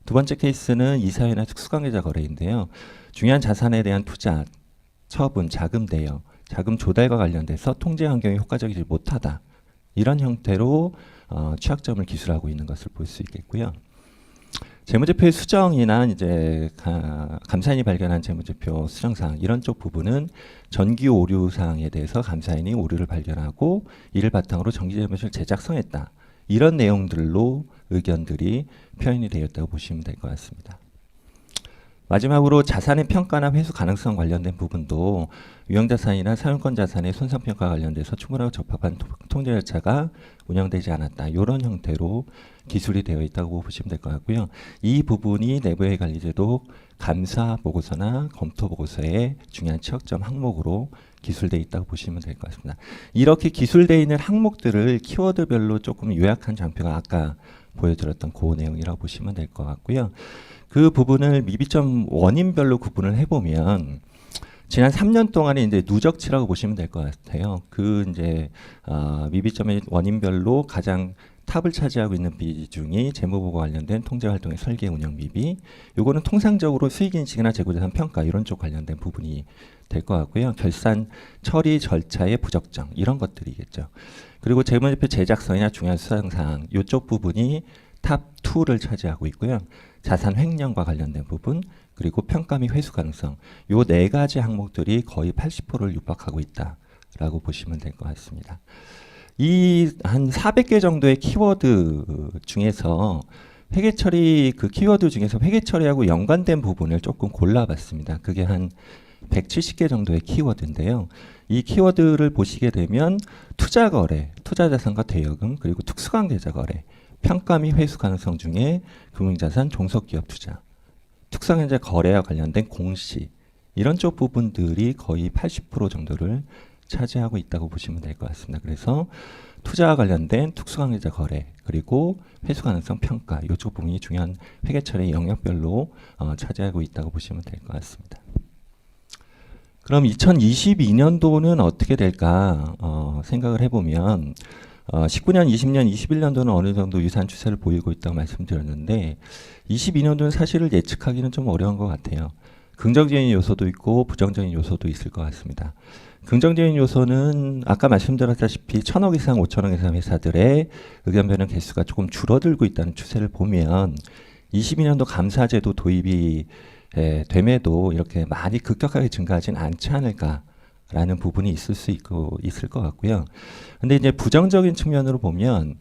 Speaker 2: 두 번째 케이스는 이사회나 특수관계자 거래인데요. 중요한 자산에 대한 투자, 처분, 자금 대여, 자금 조달과 관련돼서 통제 환경이 효과적이지 못하다. 이런 형태로 취약점을 기술하고 있는 것을 볼 수 있겠고요. 재무제표의 수정이나 이제 감사인이 발견한 재무제표 수정사항 이런 쪽 부분은 전기 오류 사항에 대해서 감사인이 오류를 발견하고 이를 바탕으로 정기재무제표를 제작성했다. 이런 내용들로 의견들이 표현이 되었다고 보시면 될 것 같습니다. 마지막으로 자산의 평가나 회수 가능성 관련된 부분도 유형자산이나 사용권 자산의 손상평가 관련돼서 충분하고 적합한 통제 절차가 운영되지 않았다. 이런 형태로 기술이 되어 있다고 보시면 될 것 같고요. 이 부분이 내부의 관리제도 감사 보고서나 검토 보고서의 중요한 취약점 항목으로 기술되어 있다고 보시면 될 것 같습니다. 이렇게 기술되어 있는 항목들을 키워드별로 조금 요약한 장표가 아까 보여드렸던 그 내용이라고 보시면 될 것 같고요. 그 부분을 미비점 원인별로 구분을 해보면 지난 3년 동안에 이제 누적치라고 보시면 될 것 같아요. 그 이제 미비점의 원인별로 가장 탑을 차지하고 있는 비중이 재무보고 관련된 통제활동의 설계 운영 미비. 요거는 통상적으로 수익인식이나 재고자산 평가 이런 쪽 관련된 부분이 될 것 같고요. 결산 처리 절차의 부적정 이런 것들이겠죠. 그리고 재무제표 제작성이나 중요한 수상사항 이쪽 부분이 탑 2를 차지하고 있고요. 자산 횡령과 관련된 부분 그리고 평가 및 회수 가능성 요 네 가지 항목들이 거의 80%를 육박하고 있다라고 보시면 될 것 같습니다. 이 한 400개 정도의 키워드 중에서 회계 처리 그 키워드 중에서 회계 처리하고 연관된 부분을 조금 골라봤습니다. 그게 한 170개 정도의 키워드인데요. 이 키워드를 보시게 되면 투자 거래, 투자 자산과 대여금 그리고 특수관계자 거래 평가 및 회수 가능성 중에 금융자산, 종속기업 투자, 특수관계자 거래와 관련된 공시 이런 쪽 부분들이 거의 80% 정도를 차지하고 있다고 보시면 될 것 같습니다. 그래서 투자와 관련된 특수관계자 거래 그리고 회수 가능성 평가 이쪽 부분이 중요한 회계처리 영역별로 차지하고 있다고 보시면 될 것 같습니다. 그럼 2022년도는 어떻게 될까 생각을 해보면 19년, 20년, 21년도는 어느 정도 유사한 추세를 보이고 있다고 말씀드렸는데 22년도는 사실을 예측하기는 좀 어려운 것 같아요. 긍정적인 요소도 있고 부정적인 요소도 있을 것 같습니다. 긍정적인 요소는 아까 말씀드렸다시피 1,000억 이상, 5,000억 이상 회사들의 의견 변경 개수가 조금 줄어들고 있다는 추세를 보면 22년도 감사제도 도입이 됨에도 이렇게 많이 급격하게 증가하진 않지 않을까라는 부분이 있을 것 같고요. 근데 이제 부정적인 측면으로 보면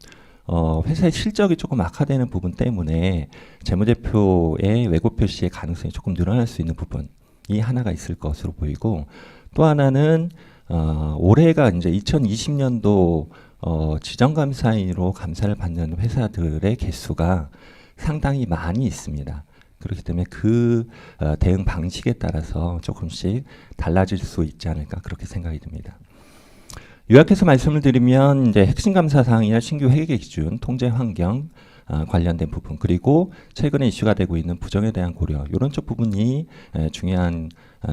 Speaker 2: 회사의 실적이 조금 악화되는 부분 때문에 재무제표의 왜곡 표시의 가능성이 조금 늘어날 수 있는 부분이 하나가 있을 것으로 보이고 또 하나는 올해가 이제 2020년도 지정감사인으로 감사를 받는 회사들의 개수가 상당히 많이 있습니다. 그렇기 때문에 그 대응 방식에 따라서 조금씩 달라질 수 있지 않을까 그렇게 생각이 듭니다. 요약해서 말씀을 드리면 이제 핵심 감사 사항이나 신규 회계 기준, 통제 환경 관련된 부분 그리고 최근에 이슈가 되고 있는 부정에 대한 고려 이런 쪽 부분이 중요한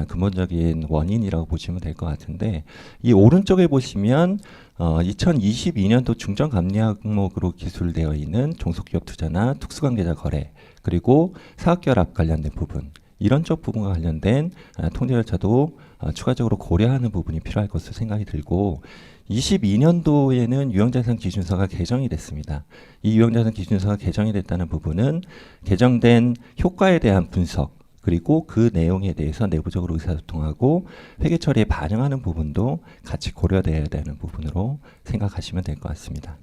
Speaker 2: 근본적인 원인이라고 보시면 될 것 같은데 이 오른쪽에 보시면 2022년도 중점 감리 항목으로 기술되어 있는 종속기업 투자나 특수관계자 거래 그리고 사업결합 관련된 부분 이런 쪽 부분과 관련된 통제 절차도 추가적으로 고려하는 부분이 필요할 것으로 생각이 들고 22년도에는 유형자산 기준서가 개정이 됐습니다. 이 유형자산 기준서가 개정이 됐다는 부분은 개정된 효과에 대한 분석 그리고 그 내용에 대해서 내부적으로 의사소통하고 회계 처리에 반영하는 부분도 같이 고려되어야 되는 부분으로 생각하시면 될 것 같습니다.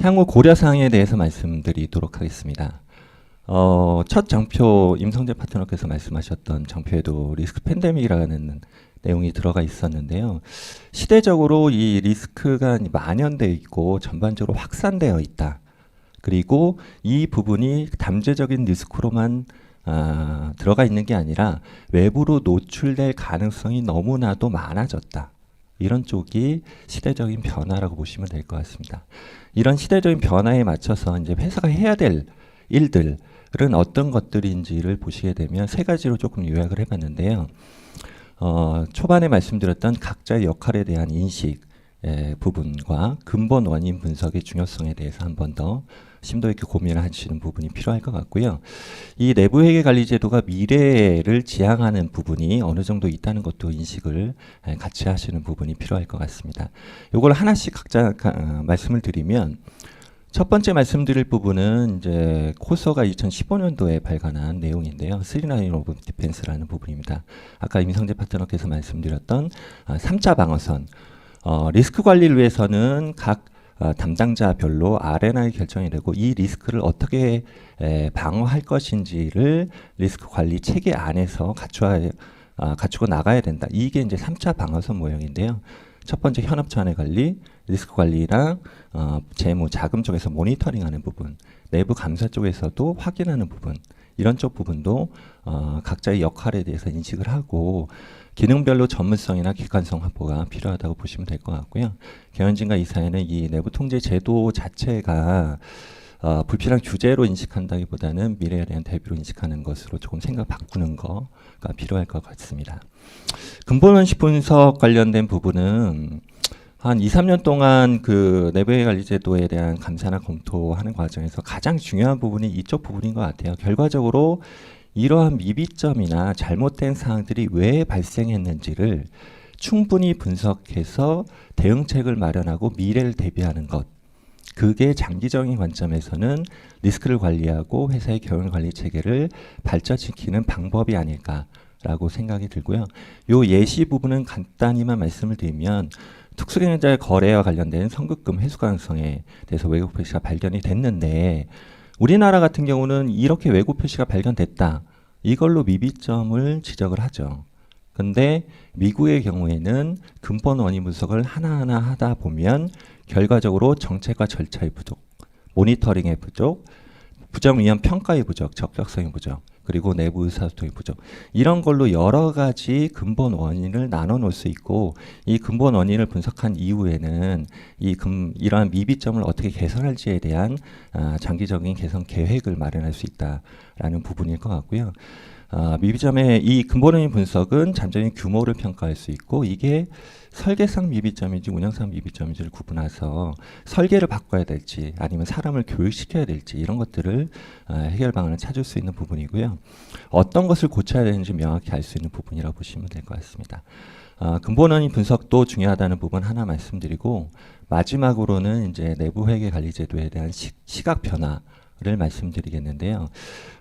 Speaker 2: 향후 고려사항에 대해서 말씀드리도록 하겠습니다. 첫 장표 임성재 파트너께서 말씀하셨던 장표에도 리스크 팬데믹이라는 내용이 들어가 있었는데요. 시대적으로 이 리스크가 만연되어 있고 전반적으로 확산되어 있다. 그리고 이 부분이 잠재적인 리스크로만 들어가 있는 게 아니라 외부로 노출될 가능성이 너무나도 많아졌다. 이런 쪽이 시대적인 변화라고 보시면 될 것 같습니다. 이런 시대적인 변화에 맞춰서 이제 회사가 해야 될 일들은 어떤 것들인지를 보시게 되면 세 가지로 조금 요약을 해봤는데요. 초반에 말씀드렸던 각자의 역할에 대한 인식 부분과 근본 원인 분석의 중요성에 대해서 한 번 더 심도 있게 고민을 하시는 부분이 필요할 것 같고요. 이 내부 회계 관리 제도가 미래를 지향하는 부분이 어느 정도 있다는 것도 인식을 같이 하시는 부분이 필요할 것 같습니다. 이걸 하나씩 각자 말씀을 드리면 첫 번째 말씀드릴 부분은 이제 코서가 2015년도에 발간한 내용인데요. 3라인 오브 디펜스라는 부분입니다. 아까 임성재 파트너께서 말씀드렸던 3자 방어선. 리스크 관리를 위해서는 각 담당자별로 R&I 결정이 되고 이 리스크를 어떻게 방어할 것인지를 리스크 관리 체계 안에서 갖추고 나가야 된다. 이게 이제 3차 방어선 모형인데요. 첫 번째 현업 차원의 관리, 리스크 관리랑 재무, 자금 쪽에서 모니터링하는 부분, 내부 감사 쪽에서도 확인하는 부분, 이런 쪽 부분도 각자의 역할에 대해서 인식을 하고 기능별로 전문성이나 객관성 확보가 필요하다고 보시면 될 것 같고요. 경영진과 이사회는 이 내부 통제 제도 자체가 불필요한 규제로 인식한다기보다는 미래에 대한 대비로 인식하는 것으로 조금 생각 바꾸는 거가 필요할 것 같습니다. 근본 원칙 분석 관련된 부분은 한 2, 3년 동안 그 내부의 관리 제도에 대한 감사나 검토하는 과정에서 가장 중요한 부분이 이쪽 부분인 것 같아요. 결과적으로 이러한 미비점이나 잘못된 사항들이 왜 발생했는지를 충분히 분석해서 대응책을 마련하고 미래를 대비하는 것. 그게 장기적인 관점에서는 리스크를 관리하고 회사의 경영 관리 체계를 발전시키는 방법이 아닐까라고 생각이 들고요. 요 예시 부분은 간단히만 말씀을 드리면 특수경영자의 거래와 관련된 선급금 회수 가능성에 대해서 왜곡 표시가 발견이 됐는데 우리나라 같은 경우는 이렇게 왜곡 표시가 발견됐다. 이걸로 미비점을 지적을 하죠. 근데 미국의 경우에는 근본 원인 분석을 하나하나 하다 보면 결과적으로 정책과 절차의 부족, 모니터링의 부족, 부정위험 평가의 부족, 적격성의 부족, 그리고 내부 의사소통의 부족, 이런 걸로 여러 가지 근본 원인을 나눠 놓을 수 있고 이 근본 원인을 분석한 이후에는 이러한 미비점을 어떻게 개선할지에 대한 장기적인 개선 계획을 마련할 수 있다라는 부분일 것 같고요. 미비점의 이 근본 원인 분석은 잠재적인 규모를 평가할 수 있고 이게 설계상 미비점인지 운영상 미비점인지를 구분해서 설계를 바꿔야 될지 아니면 사람을 교육시켜야 될지 이런 것들을 해결 방안을 찾을 수 있는 부분이고요. 어떤 것을 고쳐야 되는지 명확히 알 수 있는 부분이라고 보시면 될 것 같습니다. 근본 원인 분석도 중요하다는 부분 하나 말씀드리고 마지막으로는 이제 내부 회계 관리 제도에 대한 시각 변화를 말씀드리겠는데요.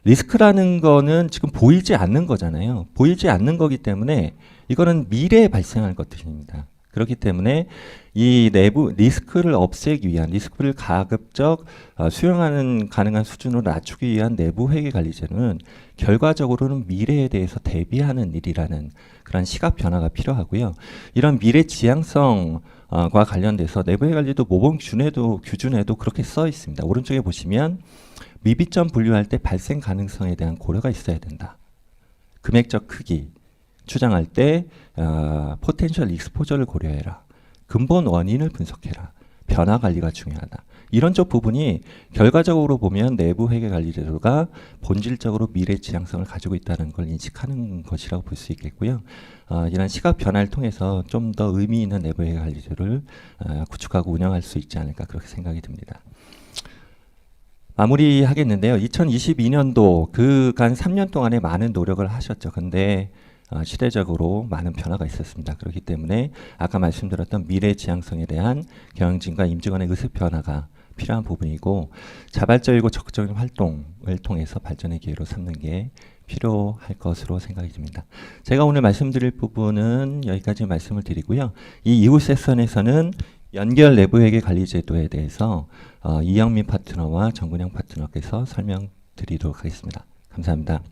Speaker 2: 리스크라는 거는 지금 보이지 않는 거잖아요. 보이지 않는 거기 때문에 이거는 미래에 발생할 것들입니다. 그렇기 때문에 이 내부 리스크를 없애기 위한 리스크를 가급적 수용하는 가능한 수준으로 낮추기 위한 내부 회계 관리 제도는 결과적으로는 미래에 대해서 대비하는 일이라는 그런 시각 변화가 필요하고요. 이런 미래 지향성과 관련돼서 내부 회계 관리도 모범 규준에도 그렇게 써 있습니다. 오른쪽에 보시면 미비점 분류할 때 발생 가능성에 대한 고려가 있어야 된다. 금액적 크기 추정할 때 포텐셜 익스포저를 고려해라. 근본 원인을 분석해라. 변화 관리가 중요하다. 이런 쪽 부분이 결과적으로 보면 내부 회계 관리 제도가 본질적으로 미래 지향성을 가지고 있다는 걸 인식하는 것이라고 볼 수 있겠고요. 이런 시각 변화를 통해서 좀 더 의미 있는 내부 회계 관리 제도를 구축하고 운영할 수 있지 않을까 그렇게 생각이 듭니다. 마무리하겠는데요. 2022년도 그간 3년 동안에 많은 노력을 하셨죠. 근데 시대적으로 많은 변화가 있었습니다. 그렇기 때문에 아까 말씀드렸던 미래 지향성에 대한 경영진과 임직원의 의식 변화가 필요한 부분이고 자발적이고 적극적인 활동을 통해서 발전의 기회로 삼는 게 필요할 것으로 생각이 듭니다. 제가 오늘 말씀드릴 부분은 여기까지 말씀을 드리고요. 이 이후 세션에서는 연결 내부 회계 관리 제도에 대해서 이영민 파트너와 정근영 파트너께서 설명드리도록 하겠습니다. 감사합니다.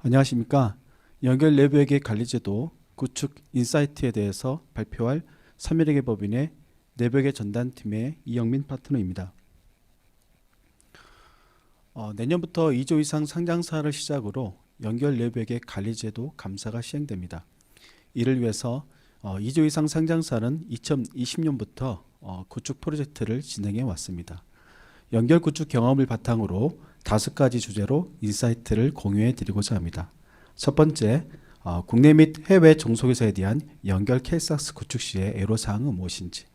Speaker 3: 안녕하십니까. 연결 내부회계 관리제도 구축 인사이트에 대해서 발표할 서면회계 법인의 내부회계 전담팀의 이영민 파트너입니다. 내년부터 2조 이상 상장사를 시작으로 연결 내부에게 관리제도 감사가 시행됩니다. 이를 위해서 2조 이상 상장사는 2020년부터 구축 프로젝트를 진행해 왔습니다. 연결 구축 경험을 바탕으로 5가지 주제로 인사이트를 공유해 드리고자 합니다. 첫 번째, 국내 및 해외 종속회사에 대한 연결 KSAX 구축 시의 애로사항은 무엇인지,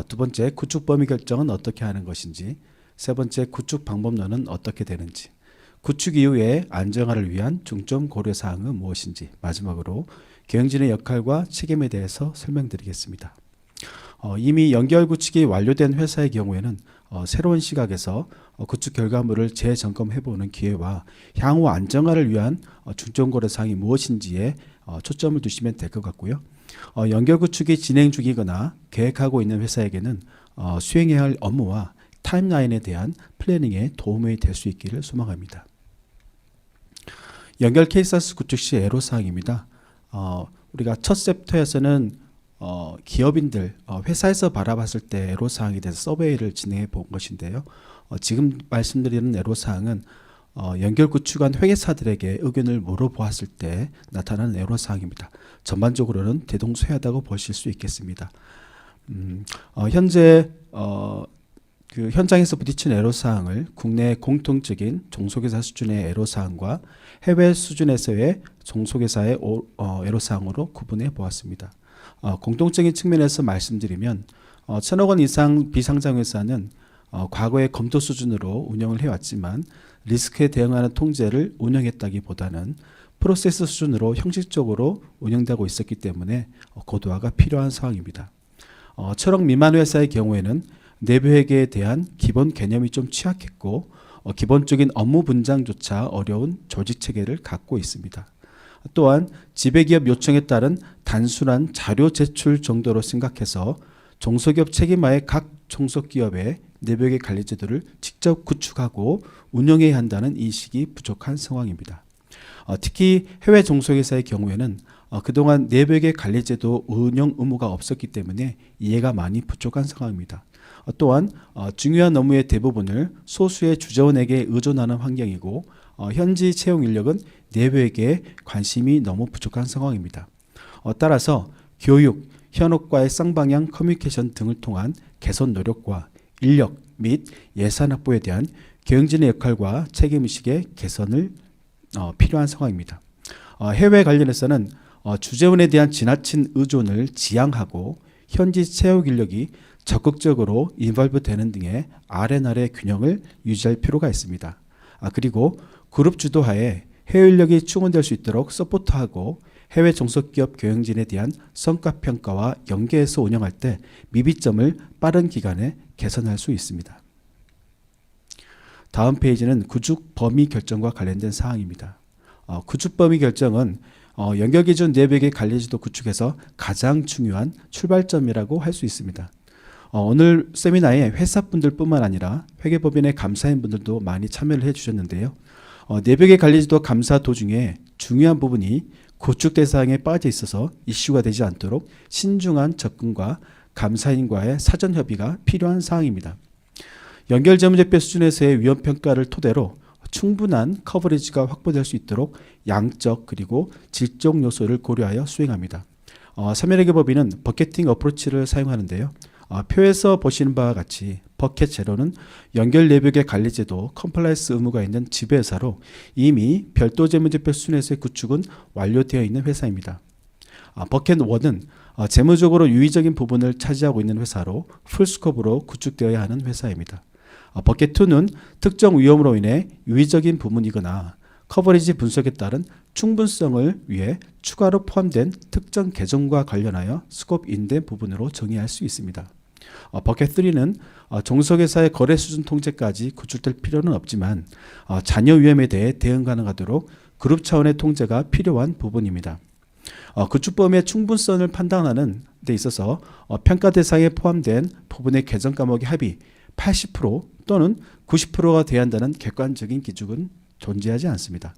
Speaker 3: 두 번째, 구축 범위 결정은 어떻게 하는 것인지, 세 번째, 구축 방법론은 어떻게 되는지, 구축 이후의 안정화를 위한 중점 고려사항은 무엇인지, 마지막으로 경영진의 역할과 책임에 대해서 설명드리겠습니다. 이미 연결 구축이 완료된 회사의 경우에는 새로운 시각에서 구축 결과물을 재점검해보는 기회와 향후 안정화를 위한 중점 고려사항이 무엇인지에 초점을 두시면 될 것 같고요. 연결 구축이 진행 중이거나 계획하고 있는 회사에게는 수행해야 할 업무와 타임라인에 대한 플래닝에 도움이 될 수 있기를 소망합니다. 연결 KSAX 구축 시 애로사항입니다. 우리가 첫 챕터에서는 기업인들, 회사에서 바라봤을 때 애로사항에 대해서 서베이를 진행해 본 것인데요. 지금 말씀드리는 애로사항은 연결 구축한 회계사들에게 의견을 물어보았을 때 나타나는 애로사항입니다. 전반적으로는 대동소이하다고 보실 수 있겠습니다. 현재 그 현장에서 부딪힌 애로사항을 국내 공통적인 종속회사 수준의 애로사항과 해외 수준에서의 종속회사의 애로사항으로 구분해 보았습니다. 공통적인 측면에서 말씀드리면 1,000억 원 이상 비상장회사는 과거의 검토 수준으로 운영을 해왔지만 리스크에 대응하는 통제를 운영했다기보다는 프로세스 수준으로 형식적으로 운영되고 있었기 때문에 고도화가 필요한 상황입니다. 1,000억 미만 회사의 경우에는 내부 회계에 대한 기본 개념이 좀 취약했고 기본적인 업무 분장조차 어려운 조직 체계를 갖고 있습니다. 또한 지배기업 요청에 따른 단순한 자료 제출 정도로 생각해서 종소기업 책임하에 각 종속기업의 내부회계 관리 제도를 직접 구축하고 운영해야 한다는 인식이 부족한 상황입니다. 특히 해외 종속회사의 경우에는 그동안 내부회계 관리 제도 운영 의무가 없었기 때문에 이해가 많이 부족한 상황입니다. 또한 중요한 업무의 대부분을 소수의 주재원에게 의존하는 환경이고 현지 채용 인력은 내부에게 관심이 너무 부족한 상황입니다. 따라서 교육, 현업과의 쌍방향 커뮤니케이션 등을 통한 개선 노력과 인력 및 예산 확보에 대한 경영진의 역할과 책임의식의 개선을 필요한 상황입니다. 해외 관련해서는 주재원에 대한 지나친 의존을 지양하고 현지 채용 인력이 적극적으로 인발브 되는 등의 R&R의 균형을 유지할 필요가 있습니다. 그리고 그룹 주도하에 해외 인력이 충원될 수 있도록 서포트하고 해외 종속기업 경영진에 대한 성과평가와 연계해서 운영할 때 미비점을 빠른 기간에 개선할 수 있습니다. 다음 페이지는 구축 범위 결정과 관련된 사항입니다. 구축 범위 결정은 연결기준 내부회계 관리지도 구축에서 가장 중요한 출발점이라고 할 수 있습니다. 오늘 세미나에 회사분들 뿐만 아니라 회계법인의 감사인분들도 많이 참여를 해주셨는데요. 내부회계 관리지도 감사 도중에 중요한 부분이 구축 대상에 빠져 있어서 이슈가 되지 않도록 신중한 접근과 감사인과의 사전 협의가 필요한 사항입니다. 연결재무제표 수준에서의 위험평가를 토대로 충분한 커버리지가 확보될 수 있도록 양적 그리고 질적 요소를 고려하여 수행합니다. 삼일회계법인은 버켓팅 어프로치를 사용하는데요. 표에서 보시는 바와 같이 버켓 제로는 연결 내부계 관리제도 컴플라이언스 의무가 있는 지배회사로 이미 별도 재무제표 수준에서의 구축은 완료되어 있는 회사입니다. 버켓 1은 재무적으로 유의적인 부분을 차지하고 있는 회사로 풀스코프로 구축되어야 하는 회사입니다. 버켓 2는 특정 위험으로 인해 유의적인 부분이거나 커버리지 분석에 따른 충분성을 위해 추가로 포함된 특정 계정과 관련하여 스콥 인된 부분으로 정의할 수 있습니다. 버켓 3는 종속회사의 거래 수준 통제까지 구축될 필요는 없지만 잔여 위험에 대해 대응 가능하도록 그룹 차원의 통제가 필요한 부분입니다. 구축 범위의 충분성을 판단하는 데 있어서 평가 대상에 포함된 부분의 계정 과목의 합이 80% 또는 90%가 돼야 한다는 객관적인 기준은 존재하지 않습니다.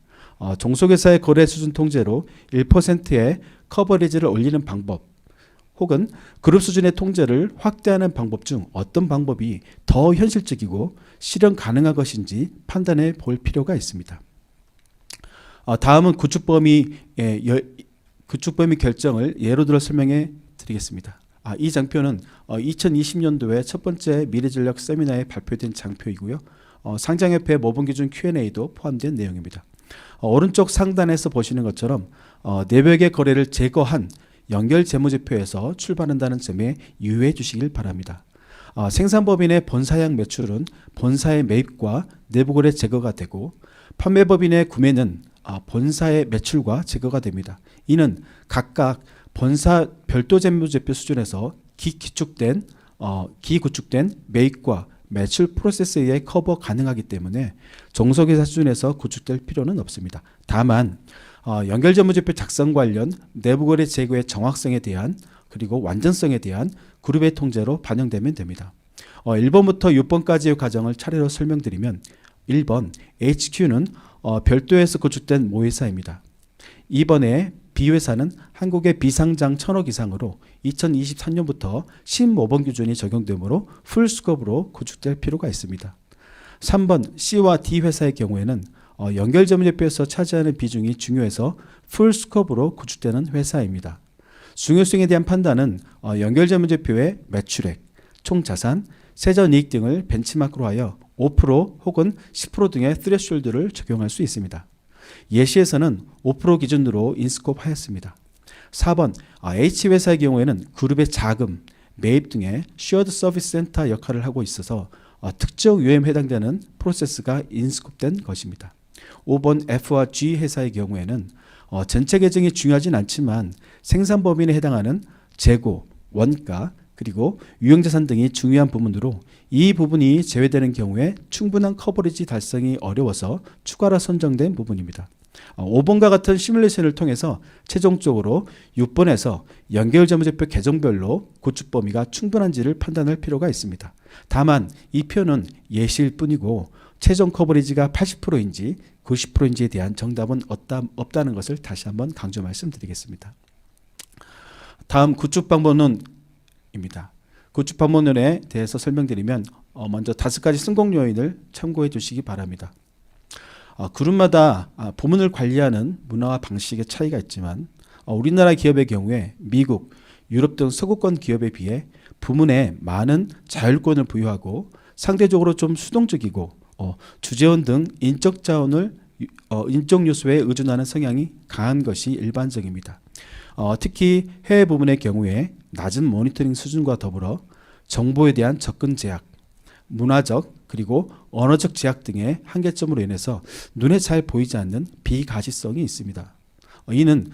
Speaker 3: 종속회사의 거래 수준 통제로 1%의 커버리지를 올리는 방법 혹은 그룹 수준의 통제를 확대하는 방법 중 어떤 방법이 더 현실적이고 실현 가능한 것인지 판단해 볼 필요가 있습니다. 다음은 구축범위 결정을 예로 들어 설명해 드리겠습니다. 이 장표는 2020년도에 첫 번째 미래전략 세미나에 발표된 장표이고요. 상장협회 모범기준 Q&A도 포함된 내용입니다. 오른쪽 상단에서 보시는 것처럼 내벽의 거래를 제거한 연결 재무제표에서 출발한다는 점에 유의해 주시길 바랍니다. 생산법인의 본사양 매출은 본사의 매입과 내부거래 제거가 되고 판매법인의 구매는 본사의 매출과 제거가 됩니다. 이는 각각 본사 별도 재무제표 수준에서 기구축된 매입과 매출 프로세스에 의해 커버 가능하기 때문에 종속회사 수준에서 구축될 필요는 없습니다. 다만 연결 재무제표 작성 관련 내부거래 제거의 정확성에 대한 그리고 완전성에 대한 그룹의 통제로 반영되면 됩니다. 1번부터 6번까지의 과정을 차례로 설명드리면 1번 HQ는 별도에서 구축된 모회사입니다. 2번에 B회사는 한국의 비상장 1000억 이상으로 2023년부터 신모범 기준이 적용되므로 풀스컵으로 구축될 필요가 있습니다. 3번 C와 D회사의 경우에는 연결 재무제표에서 차지하는 비중이 중요해서 풀스컵으로 구축되는 회사입니다. 중요성에 대한 판단은 연결 재무제표의 매출액, 총자산, 세전이익 등을 벤치마크로 하여 5% 혹은 10% 등의 스레숄드를 적용할 수 있습니다. 예시에서는 5% 기준으로 인스코프 하였습니다. 4번 H회사의 경우에는 그룹의 자금, 매입 등의 쉐어드 서비스 센터 역할을 하고 있어서 특정 UM에 해당되는 프로세스가 인스코프된 것입니다. 5번 F와 G 회사의 경우에는 전체 계정이 중요하진 않지만 생산 범위에 해당하는 재고, 원가, 그리고 유형자산 등이 중요한 부분으로 이 부분이 제외되는 경우에 충분한 커버리지 달성이 어려워서 추가로 선정된 부분입니다. 5번과 같은 시뮬레이션을 통해서 최종적으로 6번에서 연결 재무제표 계정별로 구축 범위가 충분한지를 판단할 필요가 있습니다. 다만 이 표는 예시일 뿐이고 최종 커버리지가 80%인지 90%인지에 대한 정답은 없다는 것을 다시 한번 강조 말씀드리겠습니다. 다음 구축 방법론입니다. 구축 방법론에 대해서 설명드리면 먼저 5가지 성공 요인을 참고해 주시기 바랍니다. 그룹마다 부문을 관리하는 문화와 방식의 차이가 있지만 우리나라 기업의 경우에 미국, 유럽 등 서구권 기업에 비해 부문에 많은 자율권을 부여하고 상대적으로 좀 수동적이고 주재원 등 인적 자원을 인적 요소에 의존하는 성향이 강한 것이 일반적입니다. 특히 해외 부문의 경우에 낮은 모니터링 수준과 더불어 정보에 대한 접근 제약, 문화적 그리고 언어적 제약 등의 한계점으로 인해서 눈에 잘 보이지 않는 비가시성이 있습니다. 이는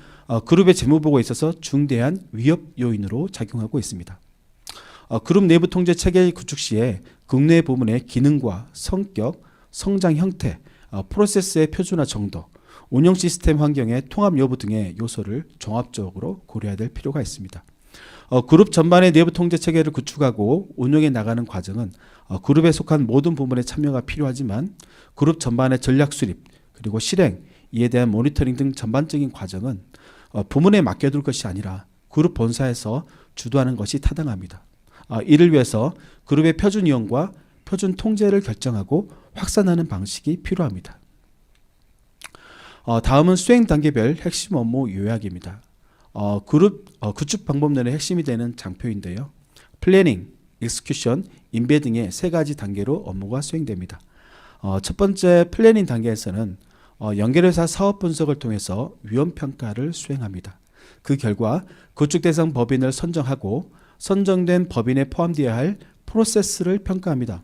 Speaker 3: 그룹의 재무보고에 있어서 중대한 위협 요인으로 작용하고 있습니다. 그룹 내부 통제 체계 구축 시에 국내 부문의 기능과 성격, 성장 형태, 프로세스의 표준화 정도, 운영 시스템 환경의 통합 여부 등의 요소를 종합적으로 고려해야 될 필요가 있습니다. 그룹 전반의 내부 통제 체계를 구축하고 운영해 나가는 과정은 그룹에 속한 모든 부문의 참여가 필요하지만 그룹 전반의 전략 수립 그리고 실행, 이에 대한 모니터링 등 전반적인 과정은 부문에 맡겨둘 것이 아니라 그룹 본사에서 주도하는 것이 타당합니다. 이를 위해서 그룹의 표준 이용과 표준 통제를 결정하고 확산하는 방식이 필요합니다. 다음은 수행 단계별 핵심 업무 요약입니다. 그룹 구축 방법론의 핵심이 되는 장표인데요. 플래닝, 익스큐션, 인베 등의 3가지 단계로 업무가 수행됩니다. 첫 번째 플래닝 단계에서는 연결회사 사업 분석을 통해서 위험 평가를 수행합니다. 그 결과 구축 대상 법인을 선정하고 선정된 법인에 포함되어야 할 프로세스를 평가합니다.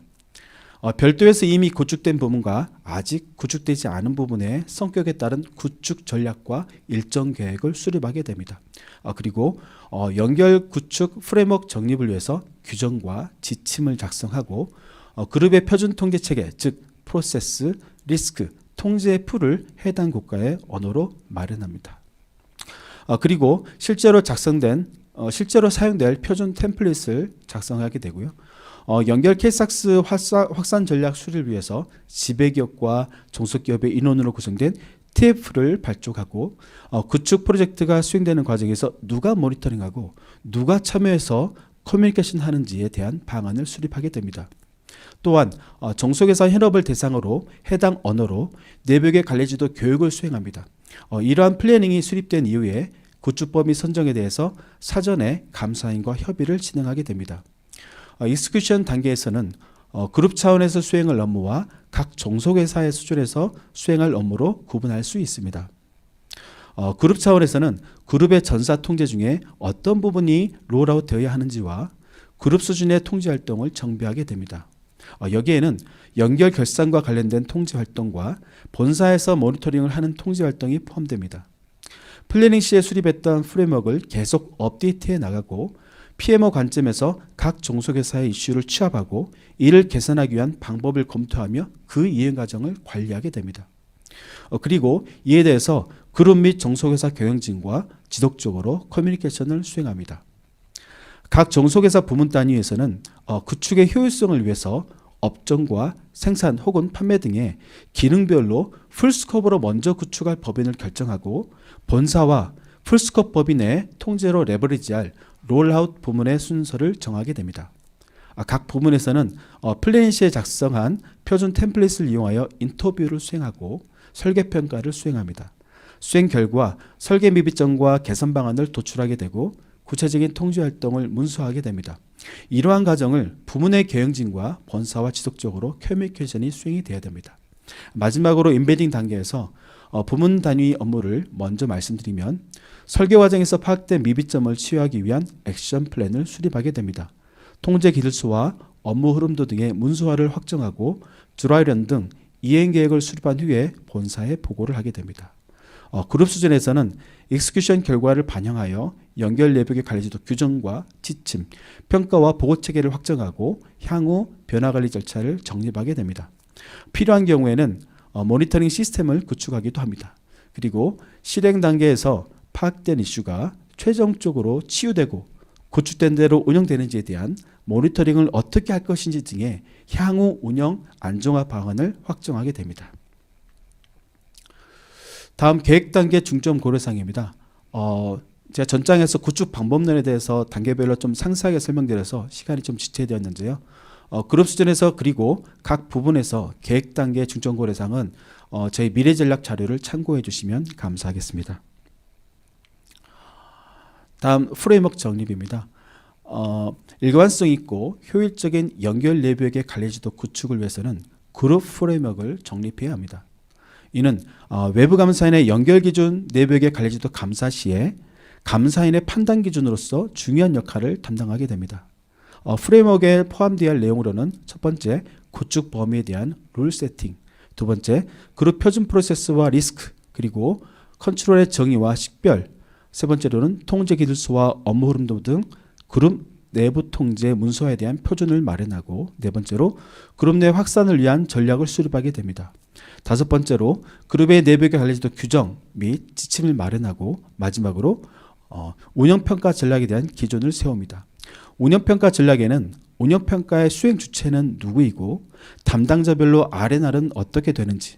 Speaker 3: 별도에서 이미 구축된 부분과 아직 구축되지 않은 부분의 성격에 따른 구축 전략과 일정 계획을 수립하게 됩니다. 그리고 연결 구축 프레임워크 정립을 위해서 규정과 지침을 작성하고 그룹의 표준 통제 체계, 즉 프로세스, 리스크, 통제의 풀을 해당 국가의 언어로 마련합니다. 그리고 실제로 사용될 표준 템플릿을 작성하게 되고요. 연결 KSAX 확산 전략 수립을 위해서 지배기업과 종속기업의 인원으로 구성된 TF를 발족하고 구축 프로젝트가 수행되는 과정에서 누가 모니터링하고 누가 참여해서 커뮤니케이션 하는지에 대한 방안을 수립하게 됩니다. 또한 종속회사 현업을 대상으로 해당 언어로 내부의 관리지도 교육을 수행합니다. 이러한 플래닝이 수립된 이후에 구축범위 선정에 대해서 사전에 감사인과 협의를 진행하게 됩니다. 익스큐션 단계에서는 그룹 차원에서 수행할 업무와 각 종속회사의 수준에서 수행할 업무로 구분할 수 있습니다. 그룹 차원에서는 그룹의 전사 통제 중에 어떤 부분이 롤아웃 되어야 하는지와 그룹 수준의 통제 활동을 정비하게 됩니다. 여기에는 연결 결산과 관련된 통제 활동과 본사에서 모니터링을 하는 통제 활동이 포함됩니다. 플래닝 시에 수립했던 프레임워크를 계속 업데이트해 나가고 PMO 관점에서 각 종속회사의 이슈를 취합하고 이를 개선하기 위한 방법을 검토하며 그 이행 과정을 관리하게 됩니다. 그리고 이에 대해서 그룹 및 종속회사 경영진과 지속적으로 커뮤니케이션을 수행합니다. 각 종속회사 부문 단위에서는 구축의 효율성을 위해서 업종과 생산 혹은 판매 등의 기능별로 풀스코프로 먼저 구축할 법인을 결정하고 본사와 풀스코프 법인의 통제로 레버리지할 롤아웃 부문의 순서를 정하게 됩니다. 각 부문에서는 플래닝 시에 작성한 표준 템플릿을 이용하여 인터뷰를 수행하고 설계평가를 수행합니다. 수행 결과 설계 미비점과 개선 방안을 도출하게 되고 구체적인 통제 활동을 문서하게 됩니다. 이러한 과정을 부문의 경영진과 본사와 지속적으로 커뮤니케이션이 수행이 되어야 됩니다. 마지막으로 임베딩 단계에서 부문 단위 업무를 먼저 말씀드리면 설계 과정에서 파악된 미비점을 치유하기 위한 액션 플랜을 수립하게 됩니다. 통제 기술수와 업무 흐름도 등의 문서화를 확정하고 드라이런 등 이행 계획을 수립한 후에 본사에 보고를 하게 됩니다. 그룹 수준에서는 익스큐션 결과를 반영하여 연결 내부의 관리지도 규정과 지침, 평가와 보고 체계를 확정하고 향후 변화 관리 절차를 정립하게 됩니다. 필요한 경우에는 모니터링 시스템을 구축하기도 합니다. 그리고 실행 단계에서 파악된 이슈가 최종적으로 치유되고 구축된 대로 운영되는지에 대한 모니터링을 어떻게 할 것인지 등의 향후 운영 안정화 방안을 확정하게 됩니다. 다음 계획 단계 중점 고려사항입니다. 제가 전장에서 구축 방법론에 대해서 단계별로 좀 상세하게 설명드려서 시간이 좀 지체되었는데요. 그룹 수준에서 그리고 각 부분에서 계획 단계 중점 고려사항은 저희 미래 전략 자료를 참고해 주시면 감사하겠습니다. 다음 프레임워크 정립입니다. 일관성 있고 효율적인 연결 내부역의 관리지도 구축을 위해서는 그룹 프레임워크를 정립해야 합니다. 이는 외부 감사인의 연결 기준 내부역의 관리지도 감사 시에 감사인의 판단 기준으로서 중요한 역할을 담당하게 됩니다. 프레임워크에 포함되어야 할 내용으로는 첫 번째, 구축 범위에 대한 룰 세팅, 두 번째, 그룹 표준 프로세스와 리스크, 그리고 컨트롤의 정의와 식별, 세 번째로는 통제 기술수와 업무 흐름도 등 그룹 내부 통제 문서화에 대한 표준을 마련하고, 네 번째로 그룹 내 확산을 위한 전략을 수립하게 됩니다. 다섯 번째로 그룹의 내부의 관리지도 규정 및 지침을 마련하고, 마지막으로 운영평가 전략에 대한 기준을 세웁니다. 운영평가 전략에는 운영평가의 수행 주체는 누구이고 담당자별로 R&R은 어떻게 되는지,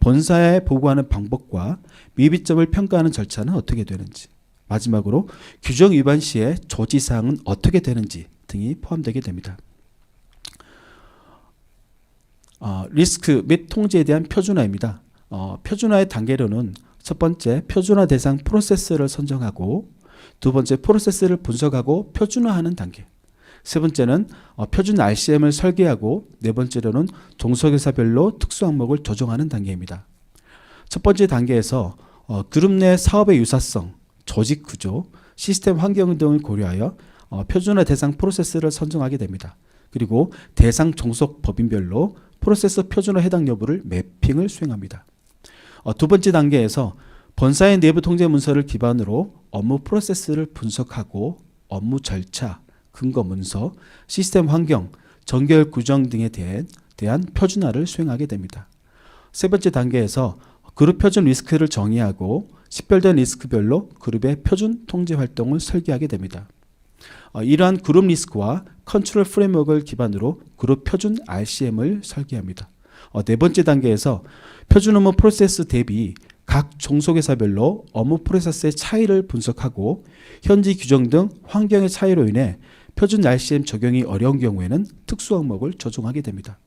Speaker 3: 본사에 보고하는 방법과 미비점을 평가하는 절차는 어떻게 되는지, 마지막으로 규정 위반 시에 조치사항은 어떻게 되는지 등이 포함되게 됩니다. 리스크 및 통제에 대한 표준화입니다. 표준화의 단계로는 첫 번째, 표준화 대상 프로세스를 선정하고, 두 번째, 프로세스를 분석하고 표준화하는 단계, 세 번째는 표준 RCM을 설계하고, 네 번째로는 종속회사별로 특수 항목을 조정하는 단계입니다. 첫 번째 단계에서 그룹 내 사업의 유사성, 조직 구조, 시스템 환경 등을 고려하여 표준화 대상 프로세스를 선정하게 됩니다. 그리고 대상 종속 법인별로 프로세스 표준화 해당 여부를 매핑을 수행합니다. 두 번째 단계에서 본사의 내부 통제 문서를 기반으로 업무 프로세스를 분석하고 업무 절차, 근거 문서, 시스템 환경, 정결 규정 등에 대한 표준화를 수행하게 됩니다. 세 번째 단계에서 그룹 표준 리스크를 정의하고 식별된 리스크별로 그룹의 표준 통제 활동을 설계하게 됩니다. 이러한 그룹 리스크와 컨트롤 프레임워크를 기반으로 그룹 표준 RCM을 설계합니다. 네 번째 단계에서 표준 업무 프로세스 대비 각 종속회사별로 업무 프로세스의 차이를 분석하고 현지 규정 등 환경의 차이로 인해 표준 RCM 적용이 어려운 경우에는 특수 항목을 적용하게 됩니다.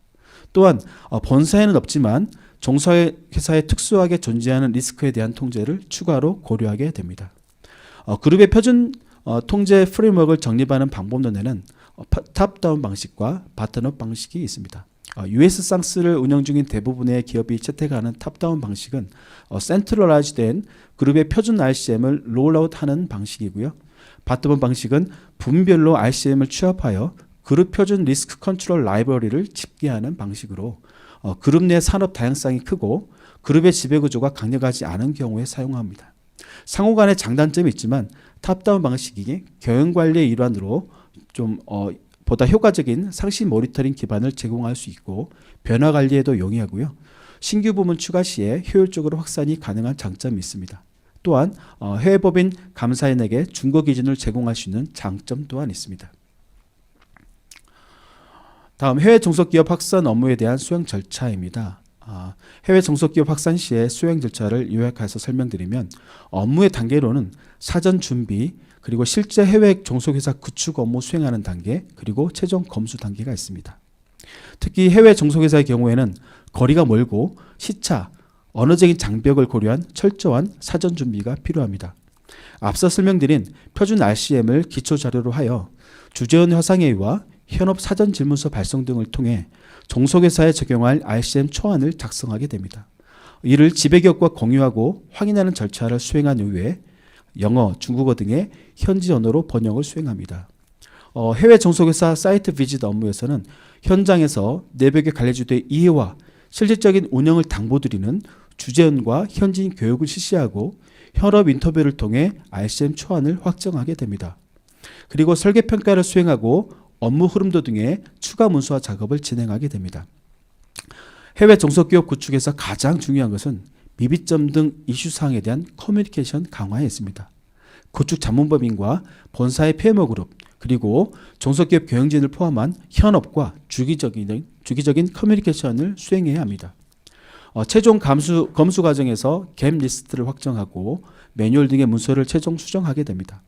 Speaker 3: 또한 본사에는 없지만 종속회사에 특수하게 존재하는 리스크에 대한 통제를 추가로 고려하게 됩니다. 그룹의 표준 통제 프레임워크를 정립하는 방법론에는 탑다운 방식과 바텀업 방식이 있습니다. US 상스를 운영 중인 대부분의 기업이 채택하는 탑다운 방식은 센트럴라이즈된 그룹의 표준 RCM을 롤아웃하는 방식이고요. 바텀업 방식은 부문별로 RCM을 취합하여 그룹 표준 리스크 컨트롤 라이브러리를 집계하는 방식으로 그룹 내 산업 다양성이 크고 그룹의 지배구조가 강력하지 않은 경우에 사용합니다. 상호 간의 장단점이 있지만 탑다운 방식이 경영관리의 일환으로 좀 보다 효과적인 상시 모니터링 기반을 제공할 수 있고 변화 관리에도 용이하고요. 신규 부문 추가 시에 효율적으로 확산이 가능한 장점이 있습니다. 또한 해외 법인 감사인에게 준거 기준을 제공할 수 있는 장점 또한 있습니다. 다음 해외 종속기업 확산 업무에 대한 수행 절차입니다. 해외 종속기업 확산 시의 수행 절차를 요약해서 설명드리면 업무의 단계로는 사전 준비, 그리고 실제 해외 종속회사 구축 업무 수행하는 단계, 그리고 최종 검수 단계가 있습니다. 특히 해외 종속회사의 경우에는 거리가 멀고 시차, 언어적인 장벽을 고려한 철저한 사전 준비가 필요합니다. 앞서 설명드린 표준 RCM을 기초 자료로 하여 주재원 화상회의와 현업 사전 질문서 발송 등을 통해 종속회사에 적용할 RCM 초안을 작성하게 됩니다. 이를 지배기업과 공유하고 확인하는 절차를 수행한 이후에 영어, 중국어 등의 현지 언어로 번역을 수행합니다. 해외 종속회사 사이트 비짓 업무에서는 현장에서 내벽의 관리주도의 이해와 실질적인 운영을 당보드리는 주재원과 현지인 교육을 실시하고 현업 인터뷰를 통해 RCM 초안을 확정하게 됩니다. 그리고 설계평가를 수행하고 업무 흐름도 등의 추가 문서화 작업을 진행하게 됩니다. 해외 종속기업 구축에서 가장 중요한 것은 미비점 등 이슈사항에 대한 커뮤니케이션 강화에 있습니다. 구축 자문법인과 본사의 PMO 그룹, 그리고 종속기업 경영진을 포함한 현업과 주기적인 커뮤니케이션을 수행해야 합니다. 최종 검수 과정에서 갭 리스트를 확정하고 매뉴얼 등의 문서를 최종 수정하게 됩니다.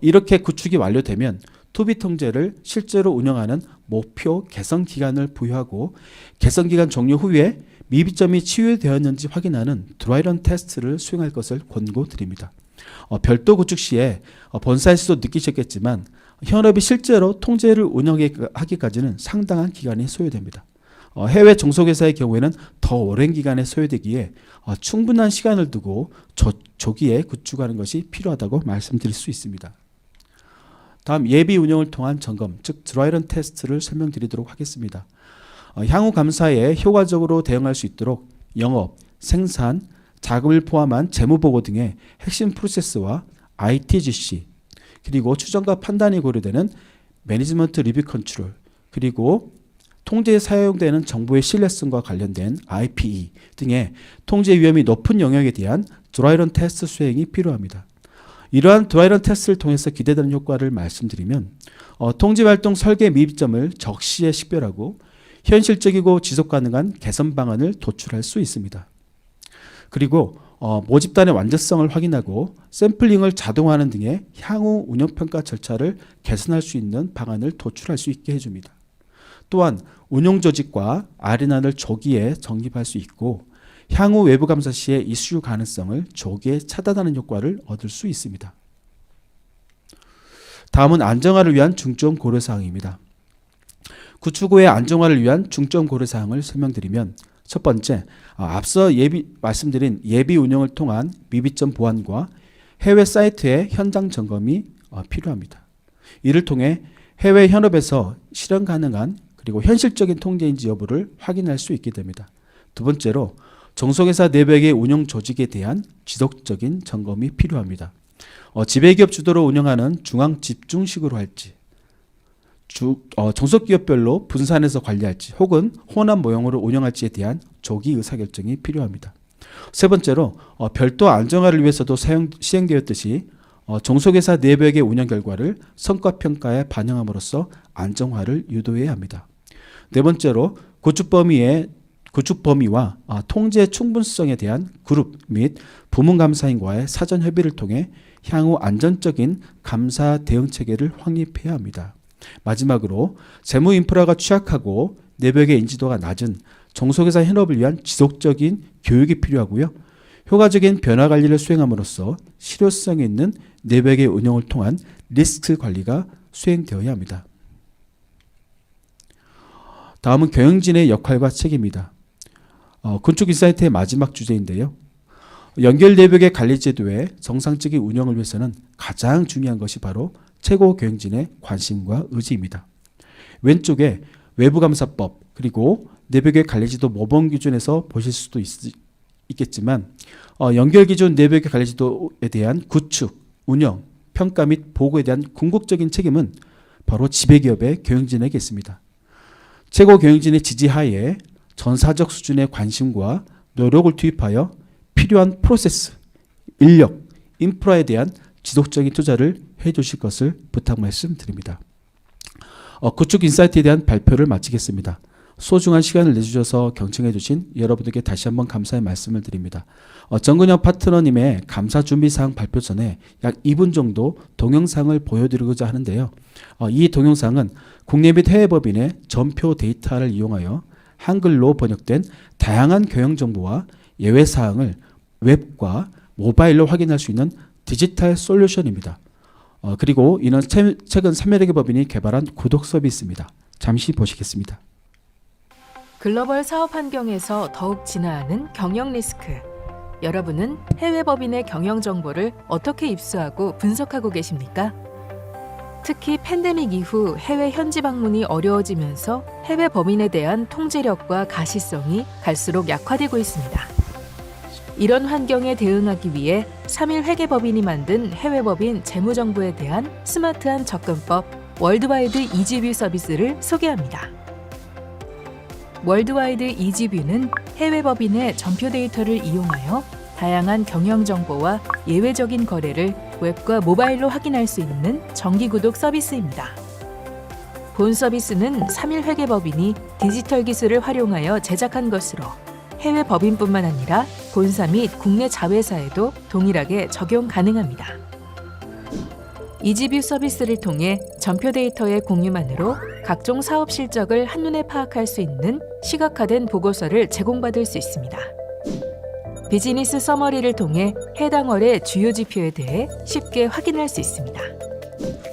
Speaker 3: 이렇게 구축이 완료되면 투비 통제를 실제로 운영하는 목표 개선 기간을 부여하고 개선 기간 종료 후에 미비점이 치유되었는지 확인하는 드라이런 테스트를 수행할 것을 권고드립니다. 별도 구축 시에 본사에서도 느끼셨겠지만 현업이 실제로 통제를 운영하기까지는 상당한 기간이 소요됩니다. 해외 종속회사의 경우에는 더 오랜 기간에 소요되기에 충분한 시간을 두고 조기에 구축하는 것이 필요하다고 말씀드릴 수 있습니다. 다음 예비 운영을 통한 점검, 즉 드라이런 테스트를 설명드리도록 하겠습니다. 향후 감사에 효과적으로 대응할 수 있도록 영업, 생산, 자금을 포함한 재무보고 등의 핵심 프로세스와 ITGC, 그리고 추정과 판단이 고려되는 매니지먼트 리뷰 컨트롤, 그리고 통제에 사용되는 정보의 신뢰성과 관련된 IPE 등의 통제 위험이 높은 영역에 대한 드라이런 테스트 수행이 필요합니다. 이러한 드라이런 테스트를 통해서 기대되는 효과를 말씀드리면 통제활동 설계 미비점을 적시에 식별하고 현실적이고 지속가능한 개선 방안을 도출할 수 있습니다. 그리고 모집단의 완전성을 확인하고 샘플링을 자동화하는 등의 향후 운영평가 절차를 개선할 수 있는 방안을 도출할 수 있게 해줍니다. 또한 운용조직과 아레나를 조기에 정립할 수 있고 향후 외부 감사 시의 이슈 가능성을 조기에 차단하는 효과를 얻을 수 있습니다. 다음은 안정화를 위한 중점 고려사항입니다. 구축 후의 안정화를 위한 중점 고려사항을 설명드리면 첫 번째, 앞서 말씀드린 예비 운영을 통한 미비점 보완과 해외 사이트의 현장 점검이 필요합니다. 이를 통해 해외 현업에서 실현 가능한 그리고 현실적인 통제인지 여부를 확인할 수 있게 됩니다. 두 번째로 종속회사 내벽의 운영 조직에 대한 지속적인 점검이 필요합니다. 지배기업 주도로 운영하는 중앙 집중식으로 할지, 종속기업별로 분산해서 관리할지 혹은 혼합 모형으로 운영할지에 대한 조기 의사결정이 필요합니다. 세 번째로 별도 안정화를 위해서도 시행되었듯이 종속회사 내벽의 운영 결과를 성과평가에 반영함으로써 안정화를 유도해야 합니다. 네 번째로 구축 범위의 구축 범위와 통제 충분성에 대한 그룹 및 부문 감사인과의 사전 협의를 통해 향후 안전적인 감사 대응 체계를 확립해야 합니다. 마지막으로 재무 인프라가 취약하고 내벽의 인지도가 낮은 종속회사 현업을 위한 지속적인 교육이 필요하고요. 효과적인 변화 관리를 수행함으로써 실효성 있는 내벽의 운영을 통한 리스크 관리가 수행되어야 합니다. 다음은 경영진의 역할과 책임입니다. 건축 인사이트의 마지막 주제인데요. 연결 내벽의 관리 제도의 정상적인 운영을 위해서는 가장 중요한 것이 바로 최고 경영진의 관심과 의지입니다. 왼쪽에 외부감사법 그리고 내벽의 관리제도 모범 기준에서 보실 수도 있겠지만 연결기준 내벽의 관리제도에 대한 구축, 운영, 평가 및 보고에 대한 궁극적인 책임은 바로 지배기업의 경영진에게 있습니다. 최고 경영진의 지지하에 전사적 수준의 관심과 노력을 투입하여 필요한 프로세스, 인력, 인프라에 대한 지속적인 투자를 해주실 것을 부탁 말씀드립니다. 구축 인사이트에 대한 발표를 마치겠습니다. 소중한 시간을 내주셔서 경청해 주신 여러분들께 다시 한번 감사의 말씀을 드립니다. 정근영 파트너님의 감사 준비사항 발표 전에 약 2분 정도 동영상을 보여드리고자 하는데요. 이 동영상은 국내 및 해외 법인의 전표 데이터를 이용하여 한글로 번역된 다양한 경영 정보와 예외 사항을 웹과 모바일로 확인할 수 있는 디지털 솔루션입니다. 그리고 이는 최근 3여 개 법인이 개발한 구독 서비스입니다. 잠시 보시겠습니다.
Speaker 4: 글로벌 사업 환경에서 더욱 진화하는 경영 리스크. 여러분은 해외 법인의 경영 정보를 어떻게 입수하고 분석하고 계십니까? 특히 팬데믹 이후 해외 현지 방문이 어려워지면서 해외 법인에 대한 통제력과 가시성이 갈수록 약화되고 있습니다. 이런 환경에 대응하기 위해 3일 회계법인이 만든 해외법인 재무정보에 대한 스마트한 접근법 월드와이드 이지뷰 서비스를 소개합니다. 월드와이드 이지뷰는 해외법인의 전표 데이터를 이용하여 다양한 경영 정보와 예외적인 거래를 웹과 모바일로 확인할 수 있는 정기구독 서비스입니다. 본 서비스는 3일 회계법인이 디지털 기술을 활용하여 제작한 것으로 해외 법인뿐만 아니라 본사 및 국내 자회사에도 동일하게 적용 가능합니다. 이지뷰 서비스를 통해 전표 데이터의 공유만으로 각종 사업 실적을 한눈에 파악할 수 있는 시각화된 보고서를 제공받을 수 있습니다. 비즈니스 서머리를 통해 해당 월의 주요 지표에 대해 쉽게 확인할 수 있습니다.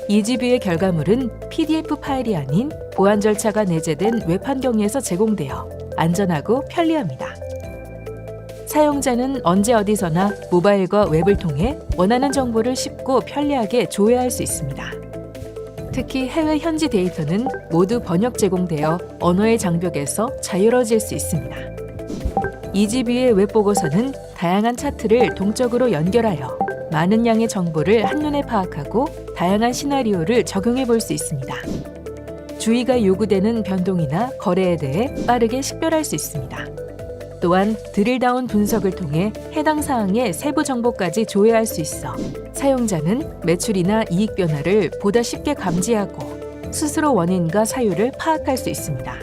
Speaker 4: 이지뷰의 결과물은 PDF 파일이 아닌 보안 절차가 내재된 웹 환경에서 제공되어 안전하고 편리합니다. 사용자는 언제 어디서나 모바일과 웹을 통해 원하는 정보를 쉽고 편리하게 조회할 수 있습니다. 특히 해외 현지 데이터는 모두 번역 제공되어 언어의 장벽에서 자유로워질 수 있습니다. 이지뷰의 웹보고서는 다양한 차트를 동적으로 연결하여 많은 양의 정보를 한눈에 파악하고 다양한 시나리오를 적용해 볼 수 있습니다. 주의가 요구되는 변동이나 거래에 대해 빠르게 식별할 수 있습니다. 또한 드릴다운 분석을 통해 해당 사항의 세부 정보까지 조회할 수 있어 사용자는 매출이나 이익 변화를 보다 쉽게 감지하고 스스로 원인과 사유를 파악할 수 있습니다.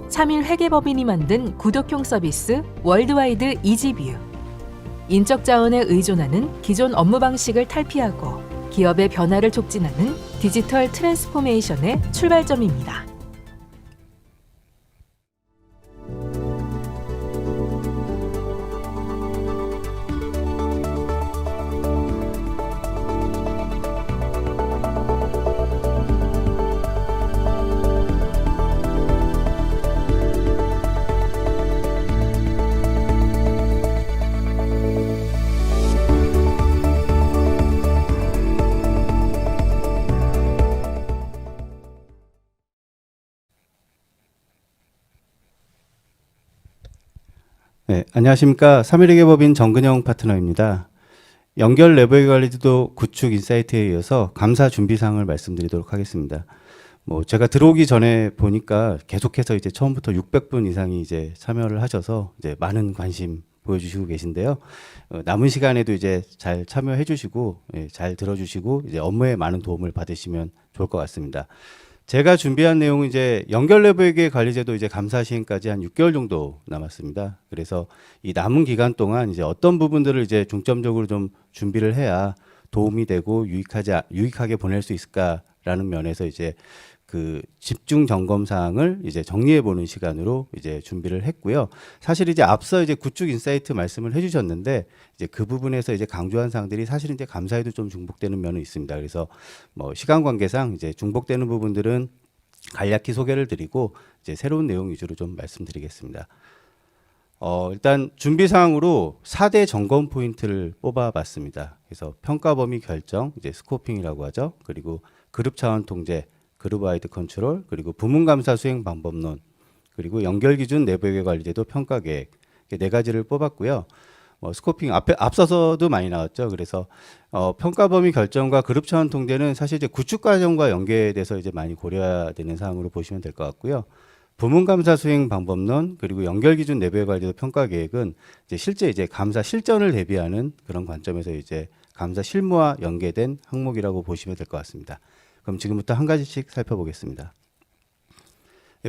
Speaker 4: 3일 회계법인이 만든 구독형 서비스 월드와이드 이지뷰. 인적 자원에 의존하는 기존 업무 방식을 탈피하고 기업의 변화를 촉진하는 디지털 트랜스포메이션의 출발점입니다.
Speaker 5: 네, 안녕하십니까. 3일회계법인 정근영 파트너입니다. 연결 내부의 관리제도 구축 인사이트에 이어서 감사 준비사항을 말씀드리도록 하겠습니다. 제가 들어오기 전에 보니까 계속해서 이제 처음부터 600분 이상이 이제 참여를 하셔서 이제 많은 관심 보여주시고 계신데요. 남은 시간에도 이제 잘 참여해 주시고, 잘 들어주시고, 이제 업무에 많은 도움을 받으시면 좋을 것 같습니다. 제가 준비한 내용은 이제 연결 내부회계 관리제도 이제 감사 시행까지 한 6개월 정도 남았습니다. 그래서 이 남은 기간 동안 이제 어떤 부분들을 이제 중점적으로 좀 준비를 해야 도움이 되고 유익하게 보낼 수 있을까라는 면에서 이제 그 집중 점검 사항을 이제 정리해 보는 시간으로 이제 준비를 했고요. 사실 이제 앞서 이제 구축 인사이트 말씀을 해주셨는데 이제 그 부분에서 이제 강조한 사항들이 사실은 이제 감사에도 좀 중복되는 면은 있습니다. 그래서 뭐 시간 관계상 이제 중복되는 부분들은 간략히 소개를 드리고 이제 새로운 내용 위주로 좀 말씀드리겠습니다. 일단 준비 사항으로 4대 점검 포인트를 뽑아봤습니다. 그래서 평가 범위 결정, 이제 스코핑이라고 하죠. 그리고 그룹 차원 통제, 그룹 와이드 컨트롤, 그리고 부문 감사 수행 방법론, 그리고 연결 기준 내부회계 관리제도 평가 계획, 이렇게 네 가지를 뽑았고요. 스코핑 앞서서도 많이 나왔죠. 그래서 평가 범위 결정과 그룹 차원 통제는 사실 이제 구축 과정과 연계돼서 이제 많이 고려해야 되는 사항으로 보시면 될 것 같고요. 부문 감사 수행 방법론, 그리고 연결 기준 내부회계 관리제도 평가 계획은 이제 실제 이제 감사 실전을 대비하는 그런 관점에서 이제 감사 실무와 연계된 항목이라고 보시면 될 것 같습니다. 그럼 지금부터 한 가지씩 살펴보겠습니다.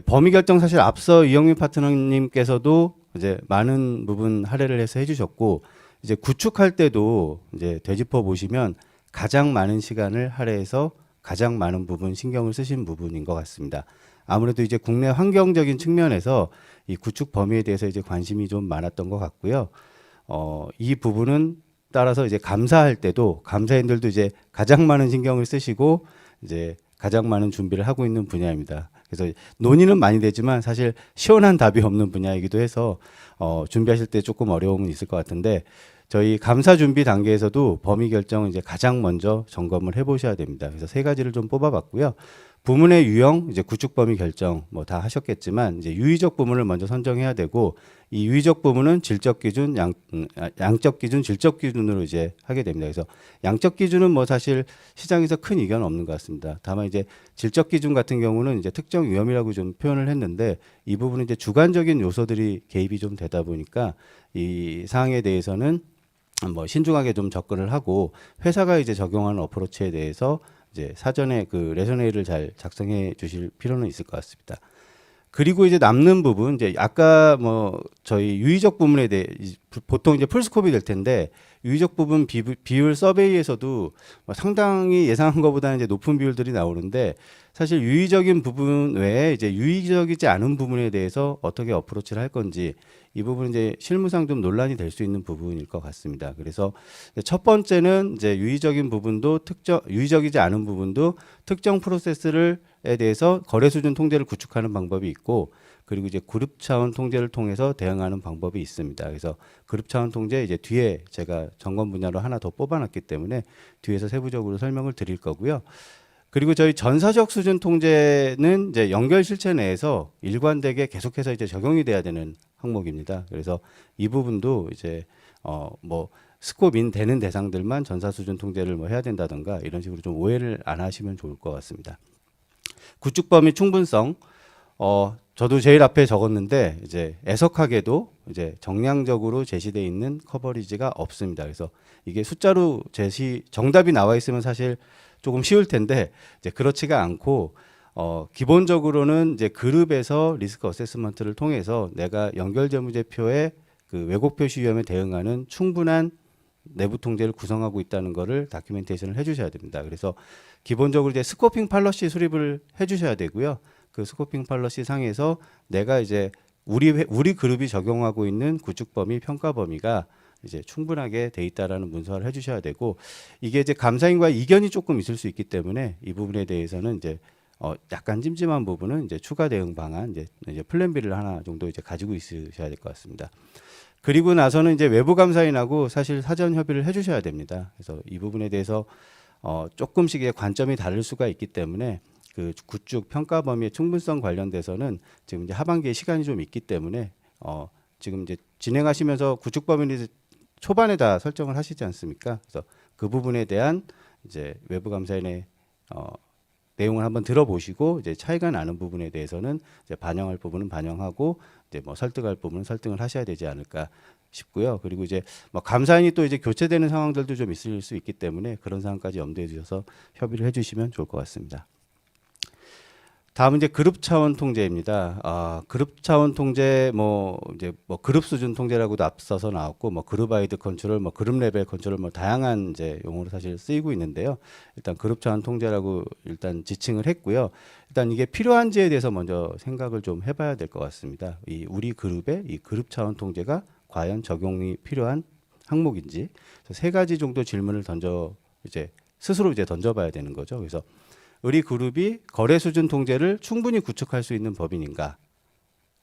Speaker 5: 범위 결정 사실 앞서 이영민 파트너님께서도 이제 많은 부분 할애를 해서 해주셨고, 이제 구축할 때도 이제 되짚어 보시면 가장 많은 시간을 할애해서 가장 많은 부분 신경을 쓰신 부분인 것 같습니다. 아무래도 이제 국내 환경적인 측면에서 이 구축 범위에 대해서 이제 관심이 좀 많았던 것 같고요. 이 부분은 따라서 이제 감사할 때도 감사인들도 이제 가장 많은 신경을 쓰시고 이제 가장 많은 준비를 하고 있는 분야입니다. 그래서 논의는 많이 되지만 사실 시원한 답이 없는 분야이기도 해서 준비하실 때 조금 어려움은 있을 것 같은데, 저희 감사 준비 단계에서도 범위 결정은 이제 가장 먼저 점검을 해보셔야 됩니다. 그래서 세 가지를 좀 뽑아봤고요. 부문의 유형, 이제 구축 범위 결정 뭐 다 하셨겠지만 이제 유의적 부문을 먼저 선정해야 되고, 이 유의적 부문은 질적 기준, 양적 기준, 질적 기준으로 이제 하게 됩니다. 그래서 양적 기준은 뭐 사실 시장에서 큰 이견은 없는 것 같습니다. 다만 이제 질적 기준 같은 경우는 이제 특정 위험이라고 좀 표현을 했는데, 이 부분은 이제 주관적인 요소들이 개입이 좀 되다 보니까 이 사항에 대해서는 뭐 신중하게 좀 접근을 하고, 회사가 이제 적용하는 어프로치에 대해서 이제 사전에 그 레서네이를 잘 작성해 주실 필요는 있을 것 같습니다. 그리고 이제 남는 부분, 이제 아까 뭐 저희 유의적 부분에 대해 보통 이제 풀스코업이 될 텐데, 유의적 부분 비율 서베이에서도 상당히 예상한 것보다는 이제 높은 비율들이 나오는데, 사실 유의적인 부분 외에 이제 유의적이지 않은 부분에 대해서 어떻게 어프로치를 할 건지, 이 부분은 이제 실무상 좀 논란이 될 수 있는 부분일 것 같습니다. 그래서 첫 번째는 이제 유의적인 부분도 유의적이지 않은 부분도 특정 프로세스에 대해서 거래 수준 통제를 구축하는 방법이 있고, 그리고 이제 그룹 차원 통제를 통해서 대응하는 방법이 있습니다. 그래서 그룹 차원 통제 이제 뒤에 제가 점검 분야로 하나 더 뽑아놨기 때문에 뒤에서 세부적으로 설명을 드릴 거고요. 그리고 저희 전사적 수준 통제는 이제 연결 실체 내에서 일관되게 계속해서 이제 적용이 돼야 되는 항목입니다. 그래서 이 부분도 이제 뭐 스코업인 되는 대상들만 전사 수준 통제를 뭐 해야 된다든가 이런 식으로 좀 오해를 안 하시면 좋을 것 같습니다. 구축 범위 충분성, 저도 제일 앞에 적었는데 이제 애석하게도 이제 정량적으로 제시되어 있는 커버리지가 없습니다. 그래서 이게 숫자로 정답이 나와 있으면 사실 조금 쉬울 텐데 이제 그렇지가 않고, 기본적으로는 이제 그룹에서 리스크 어세스먼트를 통해서 내가 연결 재무제표의 그 왜곡 표시 위험에 대응하는 충분한 내부 통제를 구성하고 있다는 거를 다큐멘테이션을 해주셔야 됩니다. 그래서 기본적으로 이제 스코핑 팔러시 수립을 해주셔야 되고요. 그 스코핑 팔러시 상에서 내가 이제 우리 그룹이 적용하고 있는 구축 범위, 평가 범위가 이제 충분하게 돼 있다라는 문서화를 해주셔야 되고, 이게 이제 감사인과 이견이 조금 있을 수 있기 때문에 이 부분에 대해서는 이제 약간 찜찜한 부분은 이제 추가 대응 방안, 이제 플랜 B를 하나 정도 이제 가지고 있으셔야 될 것 같습니다. 그리고 나서는 이제 외부 감사인하고 사실 사전 협의를 해주셔야 됩니다. 그래서 이 부분에 대해서 조금씩의 관점이 다를 수가 있기 때문에 그 구축 평가 범위의 충분성 관련돼서는 지금 이제 하반기에 시간이 좀 있기 때문에 지금 이제 진행하시면서 구축 범위를 초반에 다 설정을 하시지 않습니까? 그래서 그 부분에 대한 이제 외부 감사인의 내용을 한번 들어보시고 이제 차이가 나는 부분에 대해서는 이제 반영할 부분은 반영하고 이제 뭐 설득할 부분은 설득을 하셔야 되지 않을까 싶고요. 그리고 이제 뭐 감사인이 또 이제 교체되는 상황들도 좀 있을 수 있기 때문에 그런 상황까지 염두에 두셔서 협의를 해주시면 좋을 것 같습니다. 다음은 이제 그룹 차원 통제입니다. 그룹 차원 통제 이제 그룹 수준 통제라고도 앞서서 나왔고 그룹 와이드 컨트롤, 그룹 레벨 컨트롤 다양한 이제 용어로 사실 쓰이고 있는데요. 일단 그룹 차원 통제라고 일단 지칭을 했고요. 일단 이게 필요한지에 대해서 먼저 생각을 좀 해봐야 될 것 같습니다. 우리 그룹의 이 그룹 차원 통제가 과연 적용이 필요한 항목인지 세 가지 정도 질문을 스스로 던져봐야 되는 거죠. 그래서 우리 그룹이 거래 수준 통제를 충분히 구축할 수 있는 법인인가,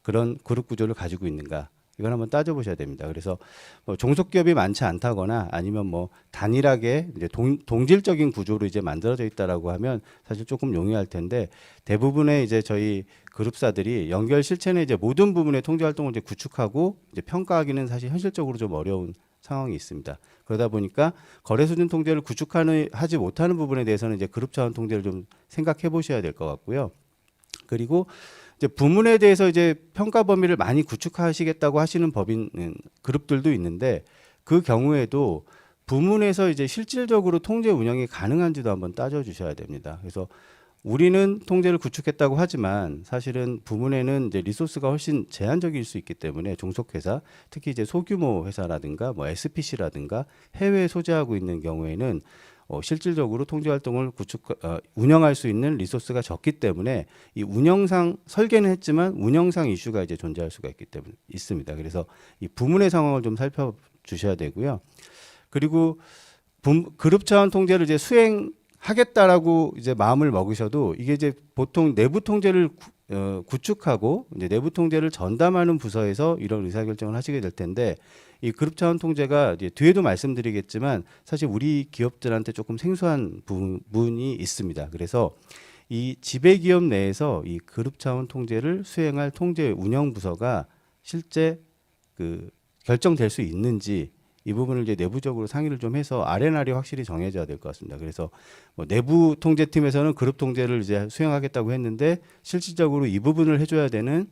Speaker 5: 그런 그룹 구조를 가지고 있는가, 이걸 한번 따져보셔야 됩니다. 그래서 종속기업이 많지 않다거나 아니면 단일하게 이제 동질적인 구조로 이제 만들어져 있다라고 하면 사실 조금 용이할 텐데, 대부분의 이제 저희 그룹사들이 연결 실체내 이제 모든 부분의 통제 활동을 이제 구축하고 이제 평가하기는 사실 현실적으로 좀 어려운 상황이 있습니다. 그러다 보니까 거래 수준 통제를 하지 못하는 부분에 대해서는 이제 그룹 차원 통제를 좀 생각해 보셔야 될 것 같고요. 그리고 이제 부문에 대해서 이제 평가 범위를 많이 구축하시겠다고 하시는 그룹들도 있는데, 그 경우에도 부문에서 이제 실질적으로 통제 운영이 가능한지도 한번 따져 주셔야 됩니다. 그래서 우리는 통제를 구축했다고 하지만 사실은 부문에는 이제 리소스가 훨씬 제한적일 수 있기 때문에, 종속회사, 특히 이제 소규모 회사라든가 SPC라든가 해외에 소재하고 있는 경우에는 실질적으로 통제 활동을 운영할 수 있는 리소스가 적기 때문에 이 운영상 설계는 했지만 운영상 이슈가 이제 존재할 수가 있기 때문에 있습니다. 그래서 이 부문의 상황을 좀 살펴주셔야 되고요. 그리고 그룹 차원 통제를 이제 수행하겠다라고 이제 마음을 먹으셔도, 이게 이제 보통 내부 통제를 구축하고 이제 내부 통제를 전담하는 부서에서 이런 의사결정을 하시게 될 텐데, 이 그룹 차원 통제가 이제 뒤에도 말씀드리겠지만 사실 우리 기업들한테 조금 생소한 부분이 있습니다. 그래서 이 지배기업 내에서 이 그룹 차원 통제를 수행할 통제 운영 부서가 실제 결정될 수 있는지, 이 부분을 이제 내부적으로 상의를 좀 해서 아레날이 확실히 정해져야 될 것 같습니다. 그래서 내부 통제팀에서는 그룹 통제를 이제 수행하겠다고 했는데, 실질적으로 이 부분을 해줘야 되는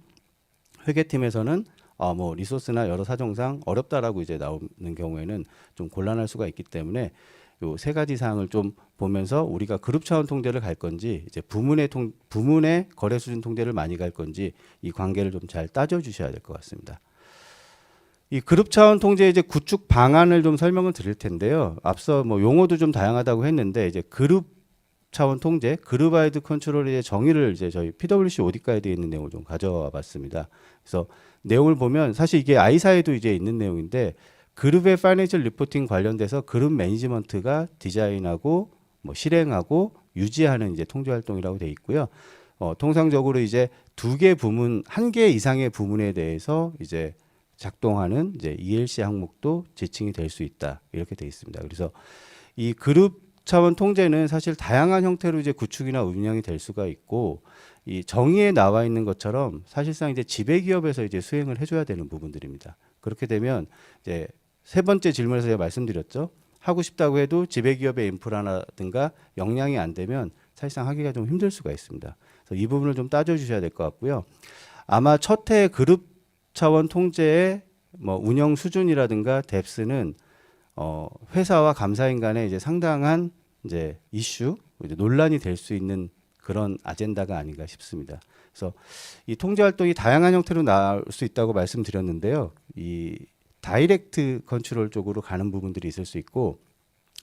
Speaker 5: 회계팀에서는 리소스나 여러 사정상 어렵다라고 이제 나오는 경우에는 좀 곤란할 수가 있기 때문에, 요 세 가지 사항을 좀 보면서 우리가 그룹 차원 통제를 갈 건지, 이제 부문의 거래 수준 통제를 많이 갈 건지, 이 관계를 좀 잘 따져 주셔야 될 것 같습니다. 이 그룹 차원 통제 이제 구축 방안을 좀 설명을 드릴 텐데요. 앞서 용어도 좀 다양하다고 했는데, 이제 그룹 차원 통제, 그룹 와이드 컨트롤의 정의를 이제 저희 PwC 오디트 가이드에 있는 내용을 좀 가져와 봤습니다. 그래서 내용을 보면 사실 이게 아이사에도 이제 있는 내용인데, 그룹의 파이낸셜 리포팅 관련돼서 그룹 매니지먼트가 디자인하고 실행하고 유지하는 이제 통제 활동이라고 돼 있고요. 통상적으로 이제 한 개 이상의 부문에 대해서 이제 작동하는 이제 ELC 항목도 지칭이 될 수 있다, 이렇게 돼 있습니다. 그래서 이 그룹 차원 통제는 사실 다양한 형태로 이제 구축이나 운영이 될 수가 있고, 이 정의에 나와 있는 것처럼 사실상 이제 지배기업에서 이제 수행을 해줘야 되는 부분들입니다. 그렇게 되면 이제 세 번째 질문에서 제가 말씀드렸죠. 하고 싶다고 해도 지배기업의 인프라라든가 역량이 안 되면 사실상 하기가 좀 힘들 수가 있습니다. 그래서 이 부분을 좀 따져주셔야 될 것 같고요. 아마 첫 해 그룹 차원 통제의 운영 수준이라든가 뎁스는 회사와 감사인 간에 이제 상당한 이제 이슈, 이제 논란이 될 수 있는 그런 아젠다가 아닌가 싶습니다. 그래서 이 통제 활동이 다양한 형태로 나올 수 있다고 말씀드렸는데요. 이 다이렉트 컨트롤 쪽으로 가는 부분들이 있을 수 있고,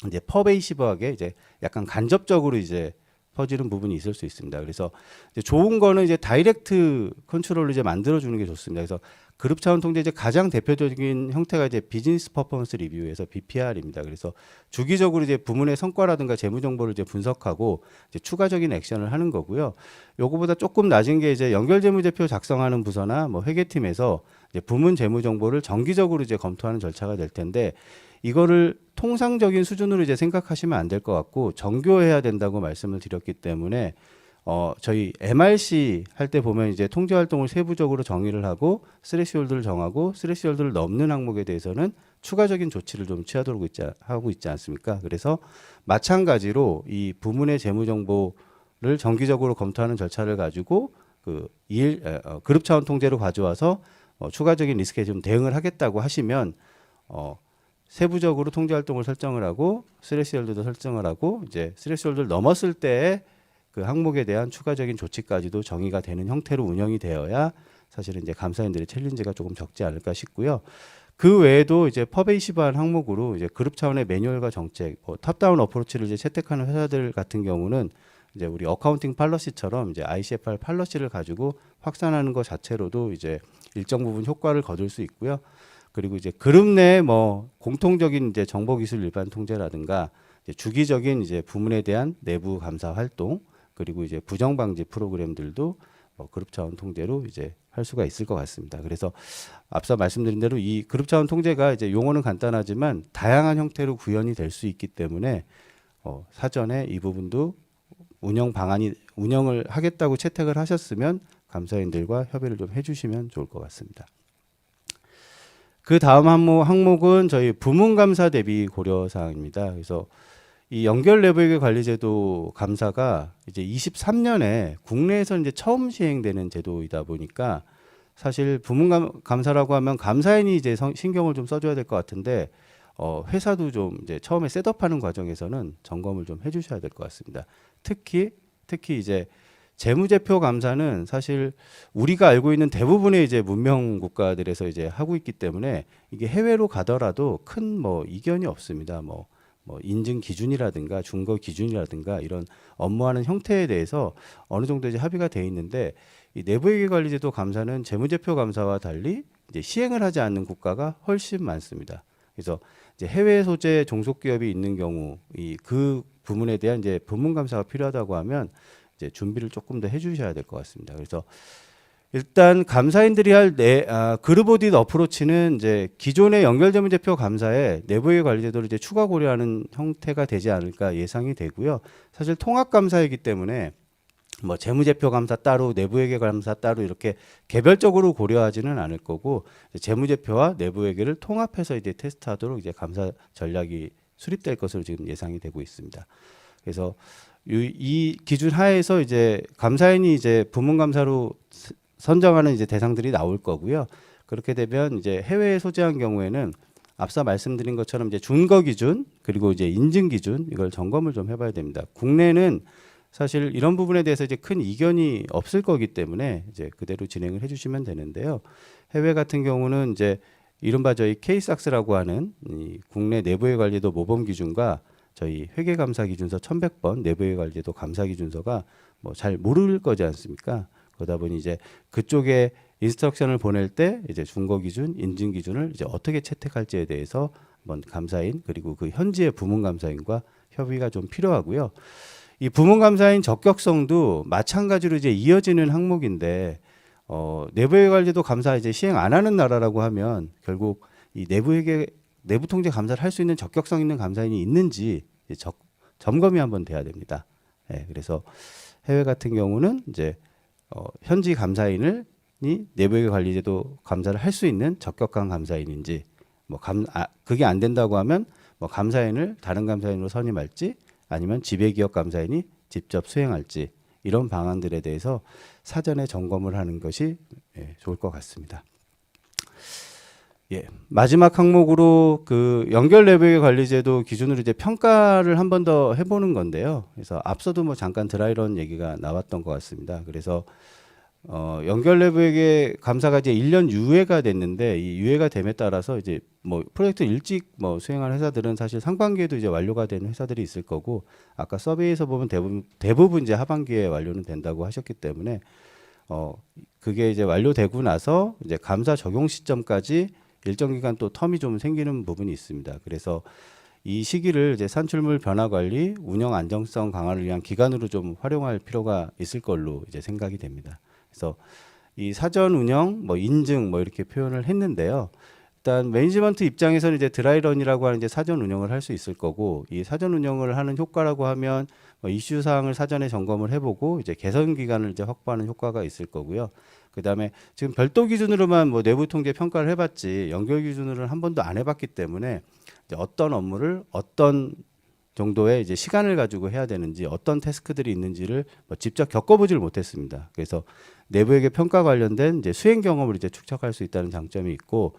Speaker 5: 이제 퍼베이시브하게 이제 약간 간접적으로 이제 퍼지는 부분이 있을 수 있습니다. 그래서 이제 좋은 거는 이제 다이렉트 컨트롤을 이제 만들어주는 게 좋습니다. 그래서 그룹 차원 통제 이제 가장 대표적인 형태가 이제 비즈니스 퍼포먼스 리뷰에서 BPR입니다. 그래서 주기적으로 이제 부문의 성과라든가 재무 정보를 이제 분석하고 이제 추가적인 액션을 하는 거고요. 요거보다 조금 낮은 게 이제 연결 재무제표 작성하는 부서나 회계팀에서 이제 부문 재무 정보를 정기적으로 이제 검토하는 절차가 될 텐데, 이거를 통상적인 수준으로 이제 생각하시면 안 될 것 같고 정교해야 된다고 말씀을 드렸기 때문에, 저희 MRC 할 때 보면 이제 통제 활동을 세부적으로 정의를 하고 스레시홀드를 정하고, 스레시홀드를 넘는 항목에 대해서는 추가적인 조치를 좀 취하도록 하고 있지 않습니까? 그래서 마찬가지로 이 부문의 재무 정보를 정기적으로 검토하는 절차를 가지고 그룹 차원 통제로 가져와서 추가적인 리스크에 좀 대응을 하겠다고 하시면, 세부적으로 통제 활동을 설정을 하고 스레시홀드도 설정을 하고, 이제 스레시홀드를 넘었을 때 그 항목에 대한 추가적인 조치까지도 정의가 되는 형태로 운영이 되어야 사실은 이제 감사인들의 챌린지가 조금 적지 않을까 싶고요. 그 외에도 이제 퍼베이시브한 항목으로 이제 그룹 차원의 매뉴얼과 정책, 탑다운 어프로치를 이제 채택하는 회사들 같은 경우는 이제 우리 어카운팅 팔러시처럼 이제 ICFR 팔러시를 가지고 확산하는 것 자체로도 이제 일정 부분 효과를 거둘 수 있고요. 그리고 이제 그룹 내 뭐 공통적인 이제 정보기술 일반 통제라든가 이제 주기적인 이제 부문에 대한 내부 감사 활동, 그리고 이제 부정 방지 프로그램들도 그룹 차원 통제로 이제 할 수가 있을 것 같습니다. 그래서 앞서 말씀드린 대로 이 그룹 차원 통제가 이제 용어는 간단하지만 다양한 형태로 구현이 될 수 있기 때문에 사전에 이 부분도 운영을 하겠다고 채택을 하셨으면 감사인들과 협의를 좀 해주시면 좋을 것 같습니다. 그 다음 항목은 저희 부문 감사 대비 고려 사항입니다. 그래서 이 연결 내부회계 관리제도 감사가 이제 23년에 국내에서 이제 처음 시행되는 제도이다 보니까 사실 부문 감사라고 하면 감사인이 이제 신경을 좀 써줘야 될 것 같은데 회사도 좀 이제 처음에 셋업하는 과정에서는 점검을 좀 해주셔야 될 것 같습니다. 특히 이제 재무제표 감사는 사실 우리가 알고 있는 대부분의 이제 문명 국가들에서 이제 하고 있기 때문에 이게 해외로 가더라도 큰 이견이 없습니다. 뭐 인증 기준이라든가 준거 기준이라든가 이런 업무하는 형태에 대해서 어느 정도 이제 합의가 돼 있는데 이 내부회계관리제도 감사는 재무제표 감사와 달리 이제 시행을 하지 않는 국가가 훨씬 많습니다. 그래서 이제 해외 소재 종속기업이 있는 경우 그 부문에 대한 이제 부문 감사가 필요하다고 하면 이제 준비를 조금 더 해주셔야 될 것 같습니다. 그래서 일단 감사인들이 할 그룹 오딧 어프로치는 이제 기존의 연결재무제표 감사에 내부회계 관리제도를 이제 추가 고려하는 형태가 되지 않을까 예상이 되고요. 사실 통합 감사이기 때문에 재무제표 감사 따로 내부회계 감사 따로 이렇게 개별적으로 고려하지는 않을 거고 재무제표와 내부회계를 통합해서 이제 테스트하도록 이제 감사 전략이 수립될 것으로 지금 예상이 되고 있습니다. 그래서 이 기준 하에서 이제 감사인이 이제 부문 감사로 선정하는 이제 대상들이 나올 거고요. 그렇게 되면 이제 해외에 소재한 경우에는 앞서 말씀드린 것처럼 이제 준거 기준 그리고 이제 인증 기준 이걸 점검을 좀 해봐야 됩니다. 국내는 사실 이런 부분에 대해서 이제 큰 이견이 없을 거기 때문에 이제 그대로 진행을 해주시면 되는데요. 해외 같은 경우는 이제 이른바 저희 KSAX라고 하는 이 국내 내부회계 관리제도 모범 기준과 저희 회계감사 기준서 1100번 내부회계 관리제도 감사 기준서가 잘 모를 거지 않습니까? 그러다 보니 이제 그쪽에 인스트럭션을 보낼 때 이제 준거 기준, 인증 기준을 이제 어떻게 채택할지에 대해서 한번 감사인 그리고 그 현지의 부문 감사인과 협의가 좀 필요하고요. 이 부문 감사인 적격성도 마찬가지로 이제 이어지는 항목인데 내부회계 관리제도 감사 이제 시행 안 하는 나라라고 하면 결국 이 내부 통제 감사를 할 수 있는 적격성 있는 감사인이 있는지 점검이 한번 돼야 됩니다. 그래서 해외 같은 경우는 이제 현지 감사인이 내부회계 관리제도 감사를 할 수 있는 적격한 감사인인지 그게 안 된다고 하면 감사인을 다른 감사인으로 선임할지 아니면 지배기업 감사인이 직접 수행할지 이런 방안들에 대해서 사전에 점검을 하는 것이 좋을 것 같습니다. 마지막 항목으로 그 연결 내부회계 관리제도 기준으로 이제 평가를 한 번 더 해보는 건데요. 그래서 앞서도 잠깐 드라이런 얘기가 나왔던 것 같습니다. 그래서 연결 내부회계 감사가 이제 1년 유예가 됐는데 이 유예가 됨에 따라서 이제 프로젝트 일찍 수행하는 회사들은 사실 상반기에도 이제 완료가 되는 회사들이 있을 거고 아까 서베이에서 보면 대부분 이제 하반기에 완료는 된다고 하셨기 때문에 그게 이제 완료되고 나서 이제 감사 적용 시점까지 일정 기간 또 텀이 좀 생기는 부분이 있습니다. 그래서 이 시기를 이제 산출물 변화 관리, 운영 안정성 강화를 위한 기간으로 좀 활용할 필요가 있을 걸로 이제 생각이 됩니다. 그래서 이 사전 운영, 인증 이렇게 표현을 했는데요. 일단 매니지먼트 입장에서는 이제 드라이런이라고 하는 이제 사전 운영을 할 수 있을 거고 이 사전 운영을 하는 효과라고 하면 이슈 사항을 사전에 점검을 해보고 이제 개선 기간을 이제 확보하는 효과가 있을 거고요. 그다음에 지금 별도 기준으로만 내부 통제 평가를 해봤지 연결 기준으로는 한 번도 안 해봤기 때문에 이제 어떤 업무를 어떤 정도의 이제 시간을 가지고 해야 되는지 어떤 태스크들이 있는지를 직접 겪어보질 못했습니다. 그래서 내부회계 평가 관련된 이제 수행 경험을 이제 축적할 수 있다는 장점이 있고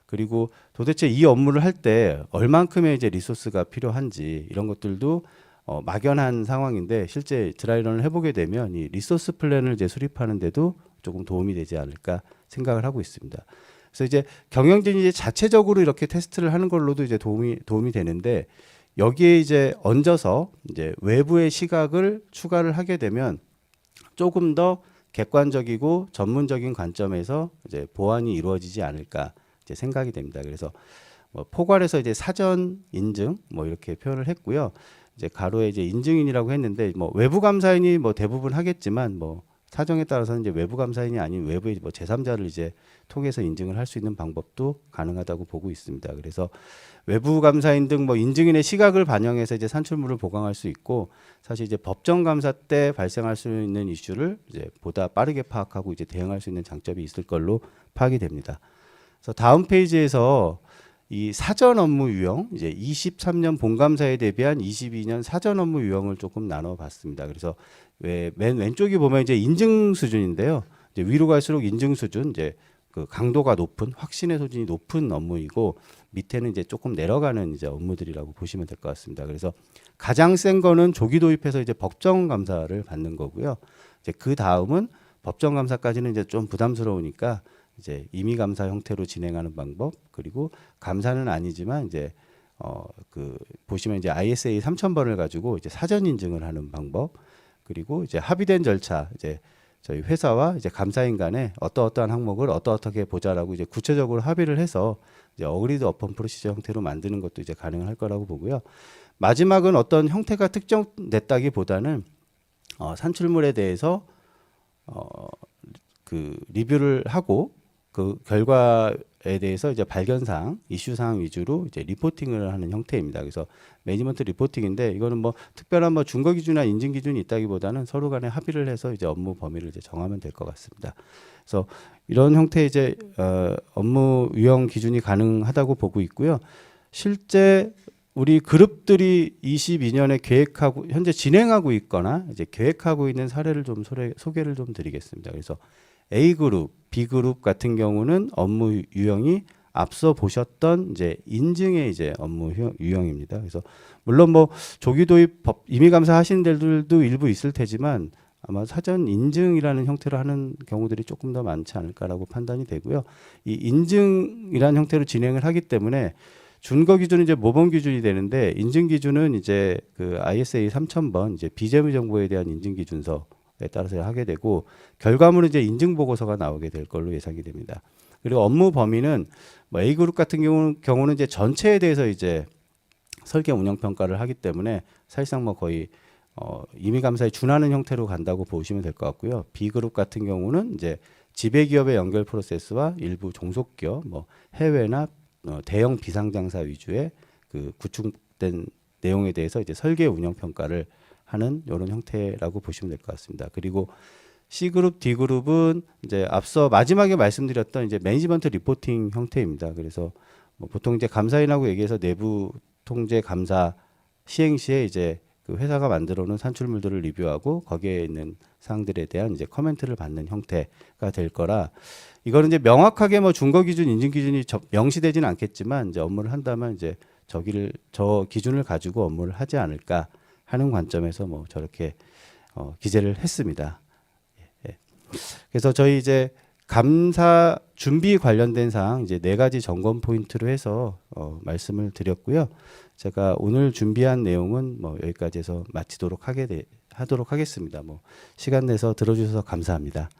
Speaker 5: 그리고 도대체 이 업무를 할 때 얼만큼의 이제 리소스가 필요한지 이런 것들도 막연한 상황인데 실제 드라이런을 해보게 되면 이 리소스 플랜을 이제 수립하는데도 조금 도움이 되지 않을까 생각을 하고 있습니다. 그래서 이제 경영진이 이제 자체적으로 이렇게 테스트를 하는 걸로도 이제 도움이 되는데 여기에 이제 얹어서 이제 외부의 시각을 추가를 하게 되면 조금 더 객관적이고 전문적인 관점에서 이제 보완이 이루어지지 않을까 이제 생각이 됩니다. 그래서 뭐 포괄해서 이제 사전 인증 뭐 이렇게 표현을 했고요. 이제 가로에 이제 인증인이라고 했는데 뭐 외부 감사인이 뭐 대부분 하겠지만 뭐 사정에 따라서는 이제 외부 감사인이 아닌 외부의 뭐 제3자를 이제 통해서 인증을 할 수 있는 방법도 가능하다고 보고 있습니다. 그래서 외부 감사인 등 뭐 인증인의 시각을 반영해서 이제 산출물을 보강할 수 있고 사실 이제 법정 감사 때 발생할 수 있는 이슈를 이제 보다 빠르게 파악하고 이제 대응할 수 있는 장점이 있을 걸로 파악이 됩니다. 그래서 다음 페이지에서 이 사전 업무 유형 이제 23년 본감사에 대비한 22년 사전 업무 유형을 조금 나눠봤습니다. 그래서 맨 왼쪽이 보면 이제 인증 수준인데요. 이제 위로 갈수록 인증 수준 이제 그 강도가 높은 확신의 소진이 높은 업무이고 밑에는 이제 조금 내려가는 이제 업무들이라고 보시면 될 것 같습니다. 그래서 가장 센 거는 조기 도입해서 이제 법정 감사를 받는 거고요. 이제 그 다음은 법정 감사까지는 이제 좀 부담스러우니까 이제 임의 감사 형태로 진행하는 방법 그리고 감사는 아니지만 이제 그 보시면 이제 ISA 3000번을 가지고 이제 사전 인증을 하는 방법 그리고 이제 합의된 절차 이제 저희 회사와 이제 감사인 간에 어떠한 항목을 어떻게 보자라고 이제 구체적으로 합의를 해서 이제 어그리드 어폰 프로시저 형태로 만드는 것도 이제 가능할 거라고 보고요. 마지막은 어떤 형태가 특정됐다기보다는 산출물에 대해서 그 리뷰를 하고 그 결과에 대해서 이제 발견사항, 이슈사항 위주로 이제 리포팅을 하는 형태입니다. 그래서 매니지먼트 리포팅인데 이거는 뭐 특별한 뭐 준거 기준이나 인증 기준이 있다기보다는 서로 간에 합의를 해서 이제 업무 범위를 이제 정하면 될 것 같습니다. 그래서 이런 형태의 이제 업무 유형 기준이 가능하다고 보고 있고요. 실제 우리 그룹들이 22년에 계획하고 현재 진행하고 있거나 이제 계획하고 있는 사례를 좀 소개를 좀 드리겠습니다. 그래서 A그룹, B그룹 같은 경우는 업무 유형이 앞서 보셨던 이제 인증의 이제 업무 유형입니다. 그래서 물론 뭐 조기 도입 임의 감사 하시는 데들도 일부 있을 테지만 아마 사전 인증이라는 형태로 하는 경우들이 조금 더 많지 않을까라고 판단이 되고요. 이 인증이라는 형태로 진행을 하기 때문에 준거 기준은 이제 모범 기준이 되는데 인증 기준은 이제 그 ISA 3000번 이제 비재무 정보에 대한 인증 기준서에 따라서 하게 되고 결과물은 이제 인증 보고서가 나오게 될 걸로 예상이 됩니다. 그리고 업무 범위는 뭐 A그룹 같은 경우는 이제 전체에 대해서 이제 설계 운영 평가를 하기 때문에 사실상 뭐 거의 임의 감사에 준하는 형태로 간다고 보시면 될 것 같고요. B그룹 같은 경우는 이제 지배 기업의 연결 프로세스와 일부 종속 기업, 뭐 해외나 대형 비상장사 위주의 그 구축된 내용에 대해서 이제 설계 운영 평가를 하는 이런 형태라고 보시면 될 것 같습니다. 그리고 C그룹, D그룹은 이제 앞서 마지막에 말씀드렸던 이제 매니지먼트 리포팅 형태입니다. 그래서 뭐 보통 이제 감사인하고 얘기해서 내부 통제 감사 시행 시에 이제 그 회사가 만들어 놓은 산출물들을 리뷰하고 거기에 있는 사항들에 대한 이제 커멘트를 받는 형태가 될 거라 이거는 이제 명확하게 뭐 준거 기준, 인증 기준이 명시되지는 않겠지만 이제 업무를 한다면 이제 저 기준을 가지고 업무를 하지 않을까 하는 관점에서 뭐 저렇게 기재를 했습니다. 예. 그래서 저희 이제 감사 준비 관련된 사항 이제 4가지 점검 포인트로 해서 말씀을 드렸고요. 제가 오늘 준비한 내용은 뭐 여기까지 해서 마치도록 하도록 하겠습니다. 뭐 시간 내서 들어주셔서 감사합니다.